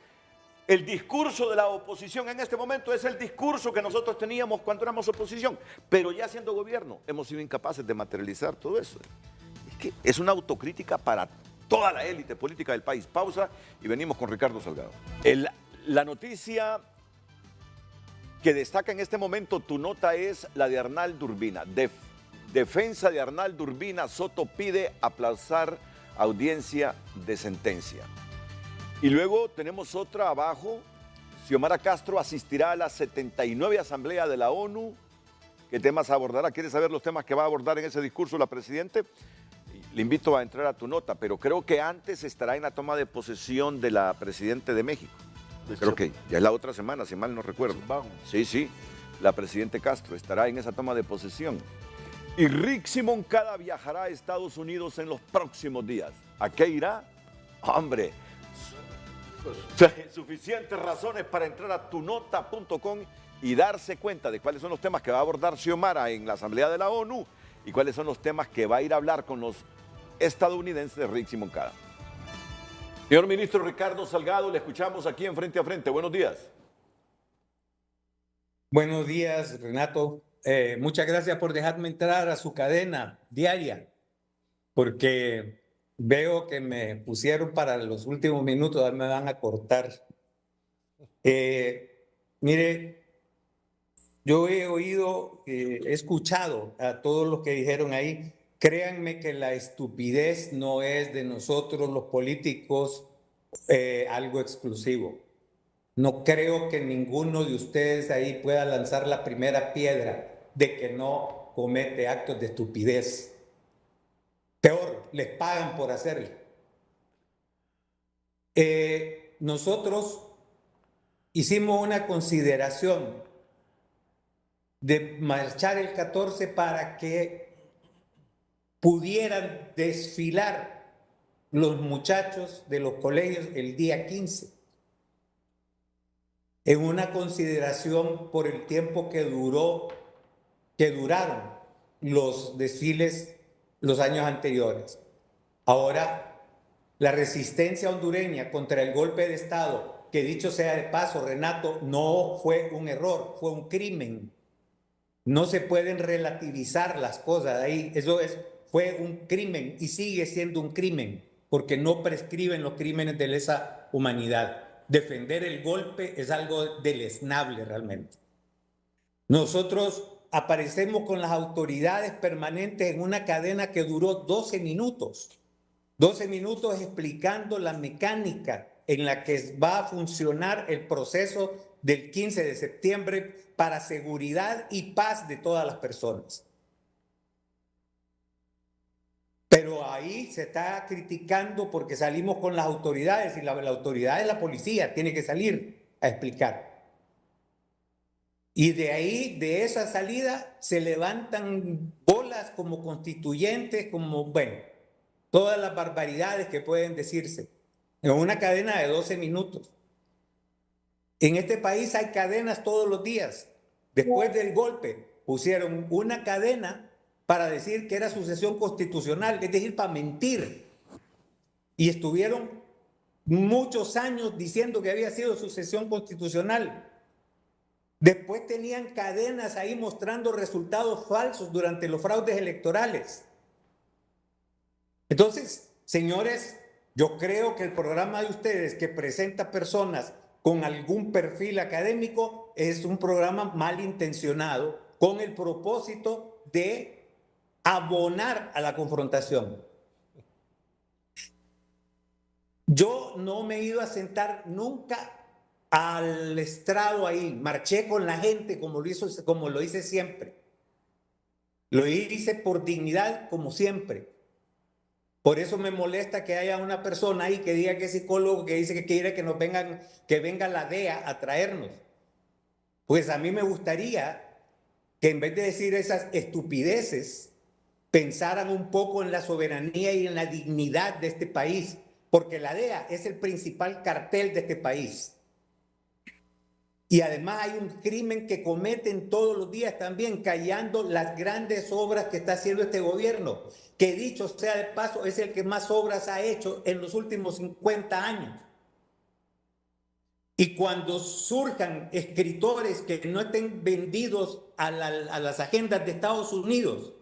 El discurso de la oposición en este momento es el discurso que nosotros teníamos cuando éramos oposición, pero ya siendo gobierno hemos sido incapaces de materializar todo eso. Es que es una autocrítica para toda la élite política del país. Pausa y venimos con Ricardo Salgado. La noticia que destaca en este momento tu nota es la de Arnaldo Urbina. Defensa de Arnaldo Urbina, Soto pide aplazar audiencia de sentencia. Y luego tenemos otra abajo. Xiomara Castro asistirá a la 79 Asamblea de la ONU. ¿Qué temas abordará? ¿Quieres saber los temas que va a abordar en ese discurso la Presidente? Le invito a entrar a tu nota, pero creo que antes estará en la toma de posesión de la Presidenta de México. Creo que ya es la otra semana, si mal no recuerdo. Sí, la Presidenta Castro estará en esa toma de posesión. Y Rixi Moncada viajará a Estados Unidos en los próximos días. ¿A qué irá? Hombre, suficientes razones para entrar a tunota.com y darse cuenta de cuáles son los temas que va a abordar Xiomara en la Asamblea de la ONU y cuáles son los temas que va a ir a hablar con los estadounidenses de Rixi Moncada. Señor ministro Ricardo Salgado, le escuchamos aquí en Frente a Frente. Buenos días. Buenos días, Renato. Muchas gracias por dejarme entrar a su cadena diaria, porque veo que me pusieron para los últimos minutos, me van a cortar. Mire, yo he oído, he escuchado a todos los que dijeron ahí. Créanme que la estupidez no es de nosotros los políticos algo exclusivo. No creo que ninguno de ustedes ahí pueda lanzar la primera piedra de que no comete actos de estupidez. Peor, les pagan por hacerlo. Nosotros hicimos una consideración de marchar el 14 para que pudieran desfilar los muchachos de los colegios el día 15. En una consideración por el tiempo que duraron los desfiles los años anteriores. Ahora, la resistencia hondureña contra el golpe de Estado, que dicho sea de paso, Renato, no fue un error, fue un crimen. No se pueden relativizar las cosas ahí. Fue un crimen y sigue siendo un crimen, porque no prescriben los crímenes de lesa humanidad. Defender el golpe es algo deleznable realmente. Nosotros aparecemos con las autoridades permanentes en una cadena que duró 12 minutos. 12 minutos explicando la mecánica en la que va a funcionar el proceso del 15 de septiembre para seguridad y paz de todas las personas. Pero ahí se está criticando porque salimos con las autoridades y la autoridad es la policía, tiene que salir a explicar. Y de ahí, de esa salida, se levantan bolas como constituyentes, como, bueno, todas las barbaridades que pueden decirse en una cadena de 12 minutos. En este país hay cadenas todos los días. Después del golpe pusieron una cadena para decir que era sucesión constitucional, es decir, para mentir. Y estuvieron muchos años diciendo que había sido sucesión constitucional. Después tenían cadenas ahí mostrando resultados falsos durante los fraudes electorales. Entonces, señores, yo creo que el programa de ustedes que presenta personas con algún perfil académico es un programa malintencionado con el propósito de abonar a la confrontación. Yo no me he ido a sentar nunca al estrado ahí, marché con la gente como lo hice siempre. Lo hice por dignidad como siempre. Por eso me molesta que haya una persona ahí que diga que es psicólogo, que dice que quiere que venga la DEA a traernos. Pues a mí me gustaría que en vez de decir esas estupideces, pensaran un poco en la soberanía y en la dignidad de este país, porque la DEA es el principal cartel de este país. Y además hay un crimen que cometen todos los días también, callando las grandes obras que está haciendo este gobierno, que dicho sea de paso es el que más obras ha hecho en los últimos 50 años. Y cuando surjan escritores que no estén vendidos a las agendas de Estados Unidos,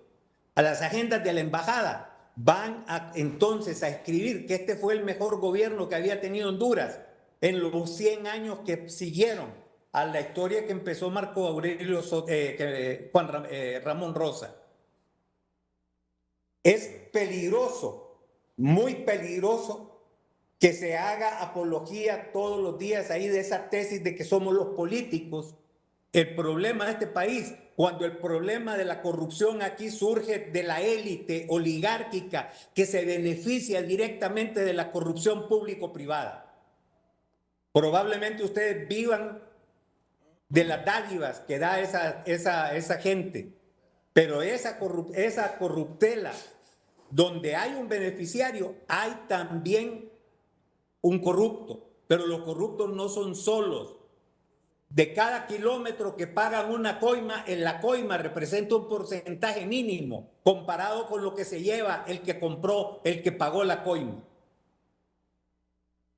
a las agendas de la embajada, van entonces a escribir que este fue el mejor gobierno que había tenido Honduras en los 100 años que siguieron a la historia que empezó Marco Aurelio Ramón Rosa. Es peligroso, muy peligroso, que se haga apología todos los días ahí de esa tesis de que somos los políticos el problema de este país, cuando el problema de la corrupción aquí surge de la élite oligárquica que se beneficia directamente de la corrupción público-privada. Probablemente ustedes vivan de las dádivas que da esa gente, pero esa corruptela, donde hay un beneficiario, hay también un corrupto, pero los corruptos no son solos. De cada kilómetro que pagan una coima, en la coima representa un porcentaje mínimo comparado con lo que se lleva el que compró, el que pagó la coima.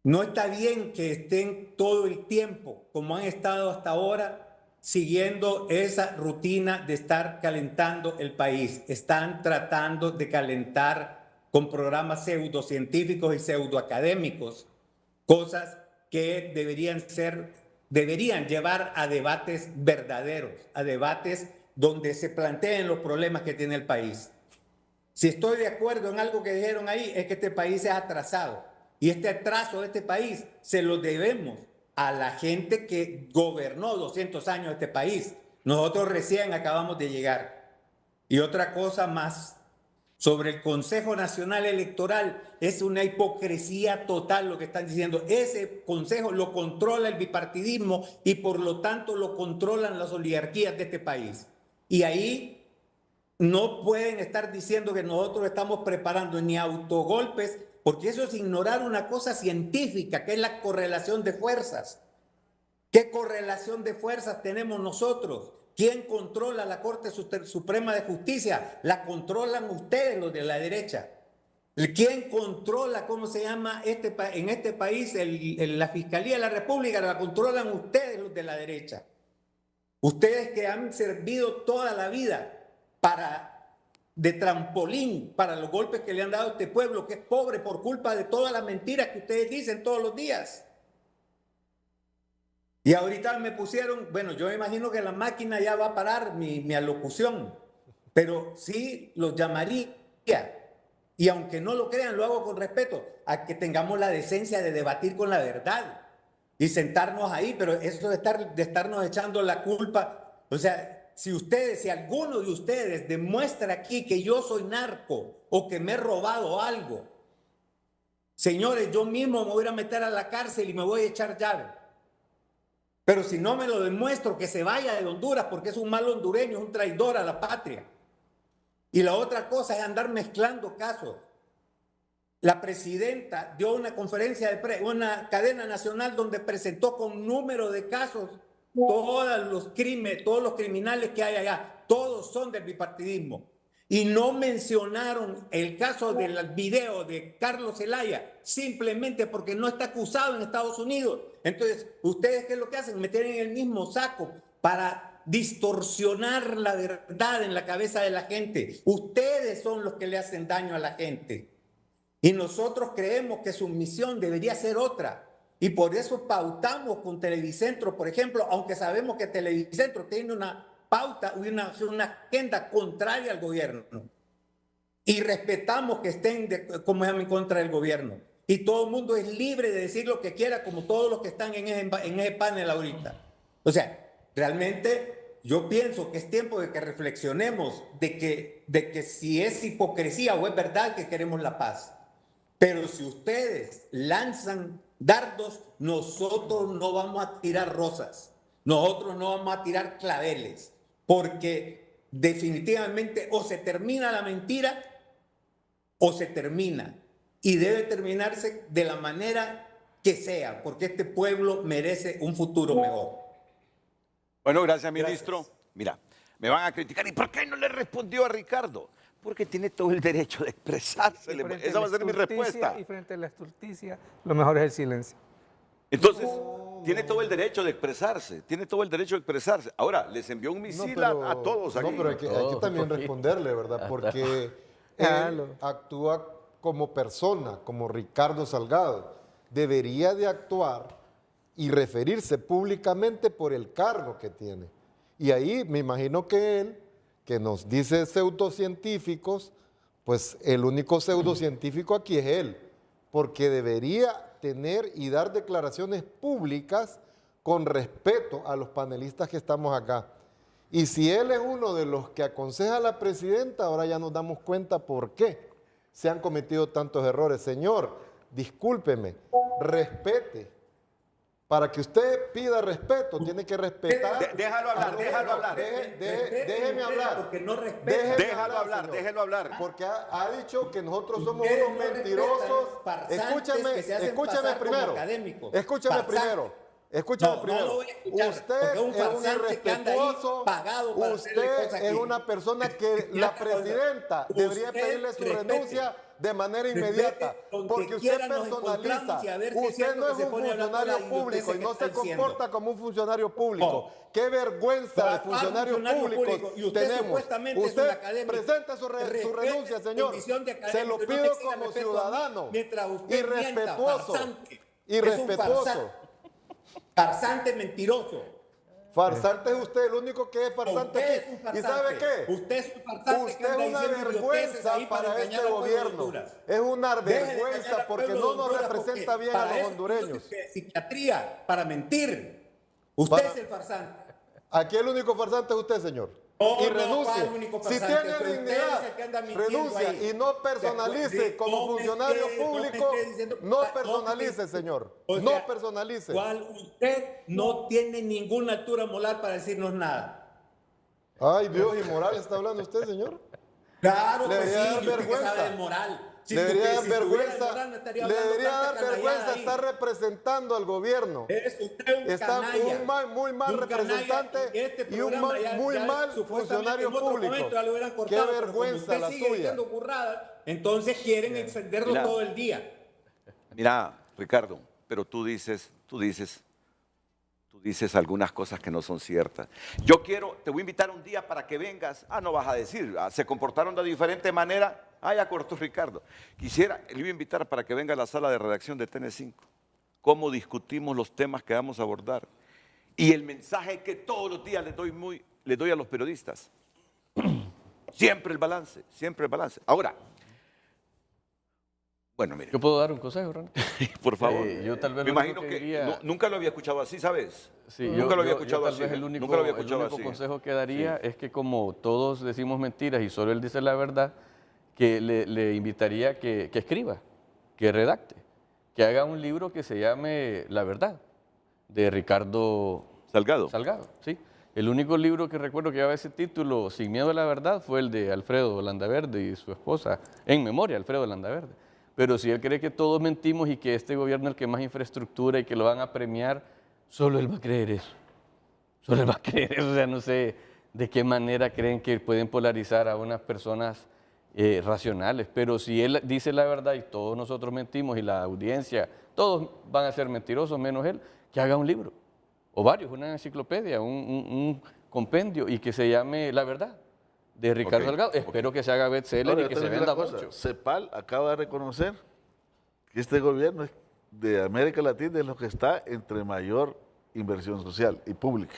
No está bien que estén todo el tiempo, como han estado hasta ahora, siguiendo esa rutina de estar calentando el país. Están tratando de calentar con programas pseudocientíficos y pseudoacadémicos, cosas que deberían llevar a debates verdaderos, a debates donde se planteen los problemas que tiene el país. Si estoy de acuerdo en algo que dijeron ahí, es que este país es atrasado. Y este atraso de este país se lo debemos a la gente que gobernó 200 años este país. Nosotros recién acabamos de llegar. Y otra cosa más, sobre el Consejo Nacional Electoral, es una hipocresía total lo que están diciendo. Ese consejo lo controla el bipartidismo y por lo tanto lo controlan las oligarquías de este país. Y ahí no pueden estar diciendo que nosotros estamos preparando ni autogolpes, porque eso es ignorar una cosa científica, que es la correlación de fuerzas. ¿Qué correlación de fuerzas tenemos nosotros? ¿Quién controla la Corte Suprema de Justicia? La controlan ustedes, los de la derecha. ¿Quién controla, cómo se llama en este país, la Fiscalía de la República? La controlan ustedes, los de la derecha. Ustedes que han servido toda la vida de trampolín para los golpes que le han dado a este pueblo, que es pobre por culpa de todas las mentiras que ustedes dicen todos los días. Y ahorita me pusieron, bueno, yo me imagino que la máquina ya va a parar mi alocución, pero sí los llamaría, y aunque no lo crean, lo hago con respeto, a que tengamos la decencia de debatir con la verdad y sentarnos ahí, pero eso de estarnos echando la culpa, o sea, si alguno de ustedes demuestra aquí que yo soy narco o que me he robado algo, señores, yo mismo me voy a meter a la cárcel y me voy a echar llave. Pero si no me lo demuestro, que se vaya de Honduras porque es un mal hondureño, es un traidor a la patria. Y la otra cosa es andar mezclando casos. La presidenta dio una conferencia de prensa, una cadena nacional donde presentó con número de casos todos los criminales que hay allá. Todos son del bipartidismo. Y no mencionaron el caso del video de Carlos Zelaya, simplemente porque no está acusado en Estados Unidos. Entonces, ¿ustedes qué es lo que hacen? Meter en el mismo saco para distorsionar la verdad en la cabeza de la gente. Ustedes son los que le hacen daño a la gente. Y nosotros creemos que su misión debería ser otra. Y por eso pautamos con Televicentro, por ejemplo, aunque sabemos que Televicentro tiene una pauta, una agenda contraria al gobierno. Y respetamos que estén en contra del gobierno. Y todo el mundo es libre de decir lo que quiera, como todos los que están en ese panel ahorita. O sea, realmente yo pienso que es tiempo de que reflexionemos de que si es hipocresía o es verdad que queremos la paz. Pero si ustedes lanzan dardos, nosotros no vamos a tirar rosas. Nosotros no vamos a tirar claveles. Porque definitivamente o se termina la mentira o se termina. Y debe terminarse de la manera que sea, porque este pueblo merece un futuro mejor. Bueno, gracias, ministro. Gracias. Mira, me van a criticar. ¿Y por qué no le respondió a Ricardo? Porque tiene todo el derecho de expresarse. Esa va a ser mi respuesta. Y frente a la estulticia, lo mejor es el silencio. Entonces, tiene todo el derecho de expresarse. Tiene todo el derecho de expresarse. Ahora, les envió un misil a todos aquí. No, pero hay que también responderle, ¿verdad? Porque él actúa como persona, como Ricardo Salgado. Debería de actuar y referirse públicamente por el cargo que tiene. Y ahí me imagino que él, que nos dice pseudocientíficos, pues el único pseudocientífico aquí es él, porque debería tener y dar declaraciones públicas con respeto a los panelistas que estamos acá. Y si él es uno de los que aconseja a la presidenta, ahora ya nos damos cuenta por qué se han cometido tantos errores. Señor, discúlpeme, respete. Para que usted pida respeto, tiene que respetar. Déjalo hablar, déjalo hablar. Déjeme hablar. Porque no respeta. Déjalo hablar, señor. déjelo hablar. Porque ha dicho que nosotros somos Ustedes unos no mentirosos. respetan Escúchame, que se hacen escúchame pasar como primero. académicos. Escúchame Farsantes. primero. Escúchame No, primero. no lo voy a escuchar, Usted porque es un es un farsante que anda ahí irrespetuoso. pagado para hacerle Usted cosas es aquí. una persona que la presidenta debería pedirle su renuncia de manera inmediata, porque usted personaliza. Usted no es un funcionario público y no se comporta como un funcionario público. ¡Qué vergüenza de funcionarios públicos tenemos! Usted presenta su renuncia, señor. Se lo pido como ciudadano y respetuoso. Irrespetuoso. Farsante mentiroso. Farsante es usted, el único que es farsante Usted aquí. es un farsante. ¿Y sabe qué? Usted es un farsante. Usted es una vergüenza para este gobierno. Es una vergüenza porque no nos representa bien a los hondureños. Psiquiatría, para mentir. Usted es el farsante. Aquí el único farsante es usted, señor. Y renuncie. Si tiene dignidad, renuncia y no personalice como funcionario público. No personalice, señor. No personalice. Usted no tiene ninguna altura moral para decirnos nada. Ay, Dios, ¿y moral está hablando usted, señor? Claro que sí, debería dar usted que vergüenza. sabe de moral. Le debería dar vergüenza estar representando al gobierno. Es usted un Está canalla, muy mal representante y un muy mal funcionario público. Qué vergüenza la suya. Entonces quieren extenderlo todo el día. Mira, Ricardo, pero tú dices algunas cosas que no son ciertas. Te voy a invitar un día para que vengas. No vas a decir, se comportaron de diferente manera. Ya cortó Ricardo. Le iba a invitar para que venga a la sala de redacción de TN5. Cómo discutimos los temas que vamos a abordar. Y el mensaje que todos los días le doy a los periodistas. Siempre el balance, siempre el balance. Ahora, bueno, mire. ¿Yo puedo dar un consejo, Ron? Por favor. Yo tal vez me imagino que diría... nunca lo había escuchado así, ¿sabes? Sí, nunca lo había escuchado así. El único consejo que daría es que como todos decimos mentiras y solo él dice la verdad, que le invitaría que escriba, que redacte, que haga un libro que se llame La Verdad, de Ricardo Salgado. Sí. El único libro que recuerdo que llevaba ese título, Sin miedo a la verdad, fue el de Alfredo Landaverde y su esposa, en memoria, Alfredo Landaverde. Pero si él cree que todos mentimos y que este gobierno es el que más infraestructura y que lo van a premiar, solo él va a creer eso. Solo él va a creer eso. O sea, no sé de qué manera creen que pueden polarizar a unas personas racionales. Pero si él dice la verdad y todos nosotros mentimos y la audiencia, todos van a ser mentirosos menos él, que haga un libro. O varios, una enciclopedia, un compendio y que se llame La Verdad, de Ricardo Salgado. Espero que se haga bestseller y que se venda mucho. CEPAL acaba de reconocer que este gobierno de América Latina es lo que está entre mayor inversión social y pública.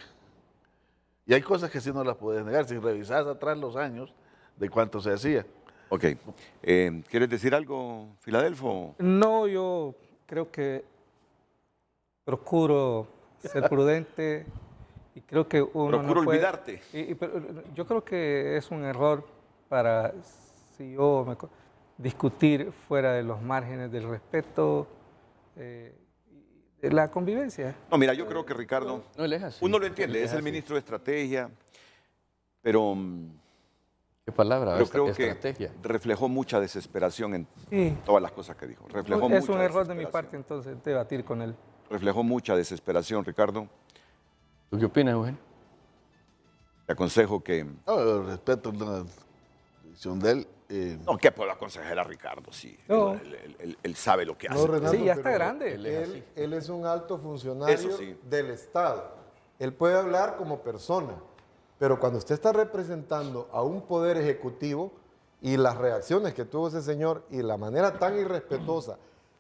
Y hay cosas que sí no las puedes negar, si revisas atrás los años de cuánto se hacía. Ok. ¿Quieres decir algo, Filadelfo? No, yo creo que procuro ser prudente y creo que uno procuro no puede, olvidarte. Pero yo creo que es un error para discutir fuera de los márgenes del respeto, de la convivencia. No, mira, yo creo que Ricardo, no, él es así. Uno lo entiende, es el ministro de Estrategia, pero... ¿Qué palabra? Yo creo estrategia. Que reflejó mucha desesperación en todas las cosas que dijo. Es un error de mi parte, entonces, debatir con él. Reflejó mucha desesperación, Ricardo. ¿Tú qué opinas, Eugenio? Te aconsejo que... No, respeto la decisión de él. No, ¿qué puedo aconsejar a Ricardo? Sí, no. Él sabe lo que hace. No, Renato, sí, ya está grande. Él es un alto funcionario del Estado. Él puede hablar como persona. Pero cuando usted está representando a un poder ejecutivo, y las reacciones que tuvo ese señor y la manera tan irrespetuosa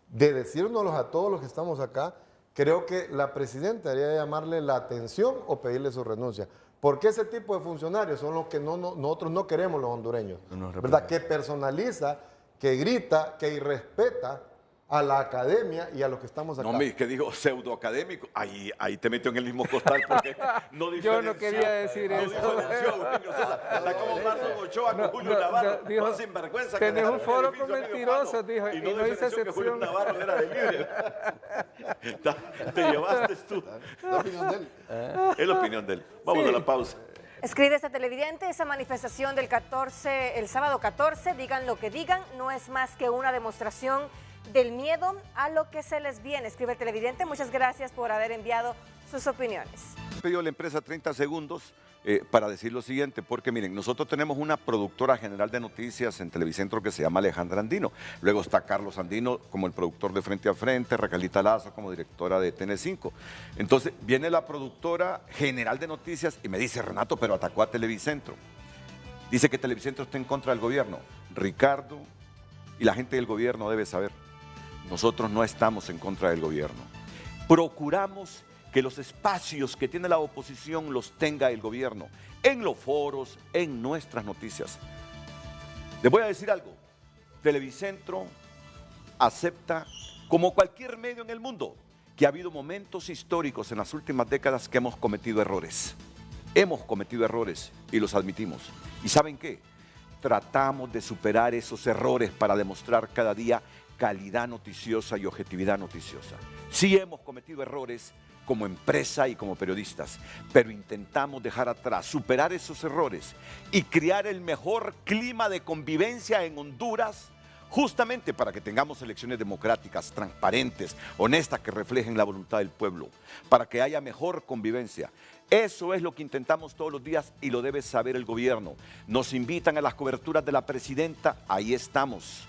de decírnoslos a todos los que estamos acá, creo que la presidenta debería llamarle la atención o pedirle su renuncia. Porque ese tipo de funcionarios son los que nosotros no queremos los hondureños, ¿verdad? Que personaliza, que grita, que irrespeta a la academia y a los que estamos acá. No, que digo pseudoacadémico, ahí te metió en el mismo costal porque no diferenció. Yo no quería decir eso. Diferenció, Eugenio César. Está como Marlon Ochoa con Julio Navarro. Dijo, no, sinvergüenza. tenés un foro con mentirosos, dijo, y no hice excepción. Que Julio Navarro era de libre. Te llevaste tú. La opinión de él. Es la opinión de él. Vamos a la pausa. Escribe esta televidente, esa manifestación del 14, el sábado 14, digan lo que digan, no es más que una demostración del miedo a lo que se les viene. Escribe el televidente, muchas gracias por haber enviado sus opiniones. Pidió la empresa 30 segundos para decir lo siguiente, porque miren, nosotros tenemos una productora general de noticias en Televicentro que se llama Alejandra Andino. Luego está Carlos Andino como el productor de Frente a Frente, Raquelita Lazo como directora de TN5. Entonces viene la productora general de noticias y me dice, Renato, pero atacó a Televicentro. Dice que Televicentro está en contra del gobierno. Ricardo y la gente del gobierno debe saber, nosotros no estamos en contra del gobierno. Procuramos que los espacios que tiene la oposición los tenga el gobierno, en los foros, en nuestras noticias. Les voy a decir algo, Televicentro acepta, como cualquier medio en el mundo, que ha habido momentos históricos en las últimas décadas que hemos cometido errores. Hemos cometido errores y los admitimos. ¿Y saben qué? Tratamos de superar esos errores para demostrar cada día calidad noticiosa y objetividad noticiosa. Sí hemos cometido errores como empresa y como periodistas, pero intentamos dejar atrás, superar esos errores y crear el mejor clima de convivencia en Honduras, justamente para que tengamos elecciones democráticas, transparentes, honestas, que reflejen la voluntad del pueblo, para que haya mejor convivencia. Eso es lo que intentamos todos los días y lo debe saber el gobierno. Nos invitan a las coberturas de la presidenta, ahí estamos.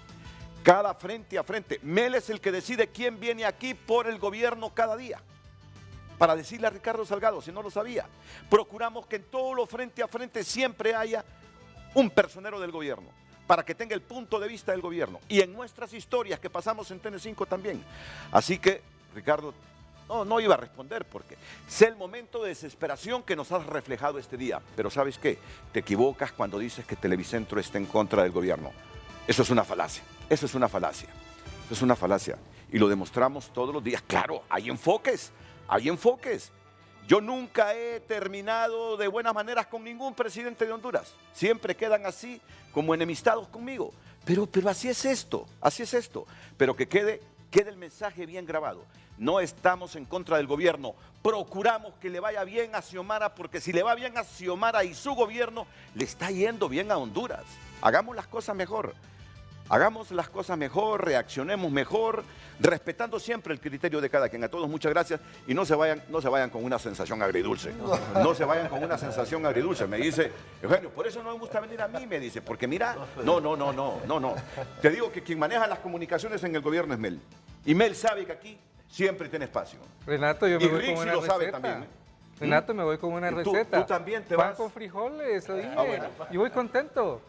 Cada frente a frente. Mel es el que decide quién viene aquí por el gobierno cada día. Para decirle a Ricardo Salgado, si no lo sabía, procuramos que en todos los frente a frente siempre haya un personero del gobierno, para que tenga el punto de vista del gobierno. Y en nuestras historias que pasamos en TN5 también. Así que, Ricardo, no iba a responder porque sé el momento de desesperación que nos has reflejado este día. Pero ¿sabes qué? Te equivocas cuando dices que Televicentro está en contra del gobierno. Eso es una falacia, eso es una falacia, eso es una falacia. Y lo demostramos todos los días. Claro, hay enfoques. Hay enfoques. Yo nunca he terminado de buenas maneras con ningún presidente de Honduras. Siempre quedan así, como enemistados conmigo. Pero así es esto, así es esto. Pero que quede el mensaje bien grabado. No estamos en contra del gobierno. Procuramos que le vaya bien a Xiomara, porque si le va bien a Xiomara y su gobierno, le está yendo bien a Honduras. Hagamos las cosas mejor. Hagamos las cosas mejor, reaccionemos mejor, respetando siempre el criterio de cada quien. A todos muchas gracias y no se vayan con una sensación agridulce. No se vayan con una sensación agridulce. Me dice, Eugenio, por eso no me gusta venir a mí, me dice, porque mira, no. Te digo que quien maneja las comunicaciones en el gobierno es Mel. Y Mel sabe que aquí siempre tiene espacio. Renato, yo me voy con una lo sabe receta. también. Renato, me voy con una receta. Tú también te Pan vas. con frijoles, eso dije. bueno. Y voy contento.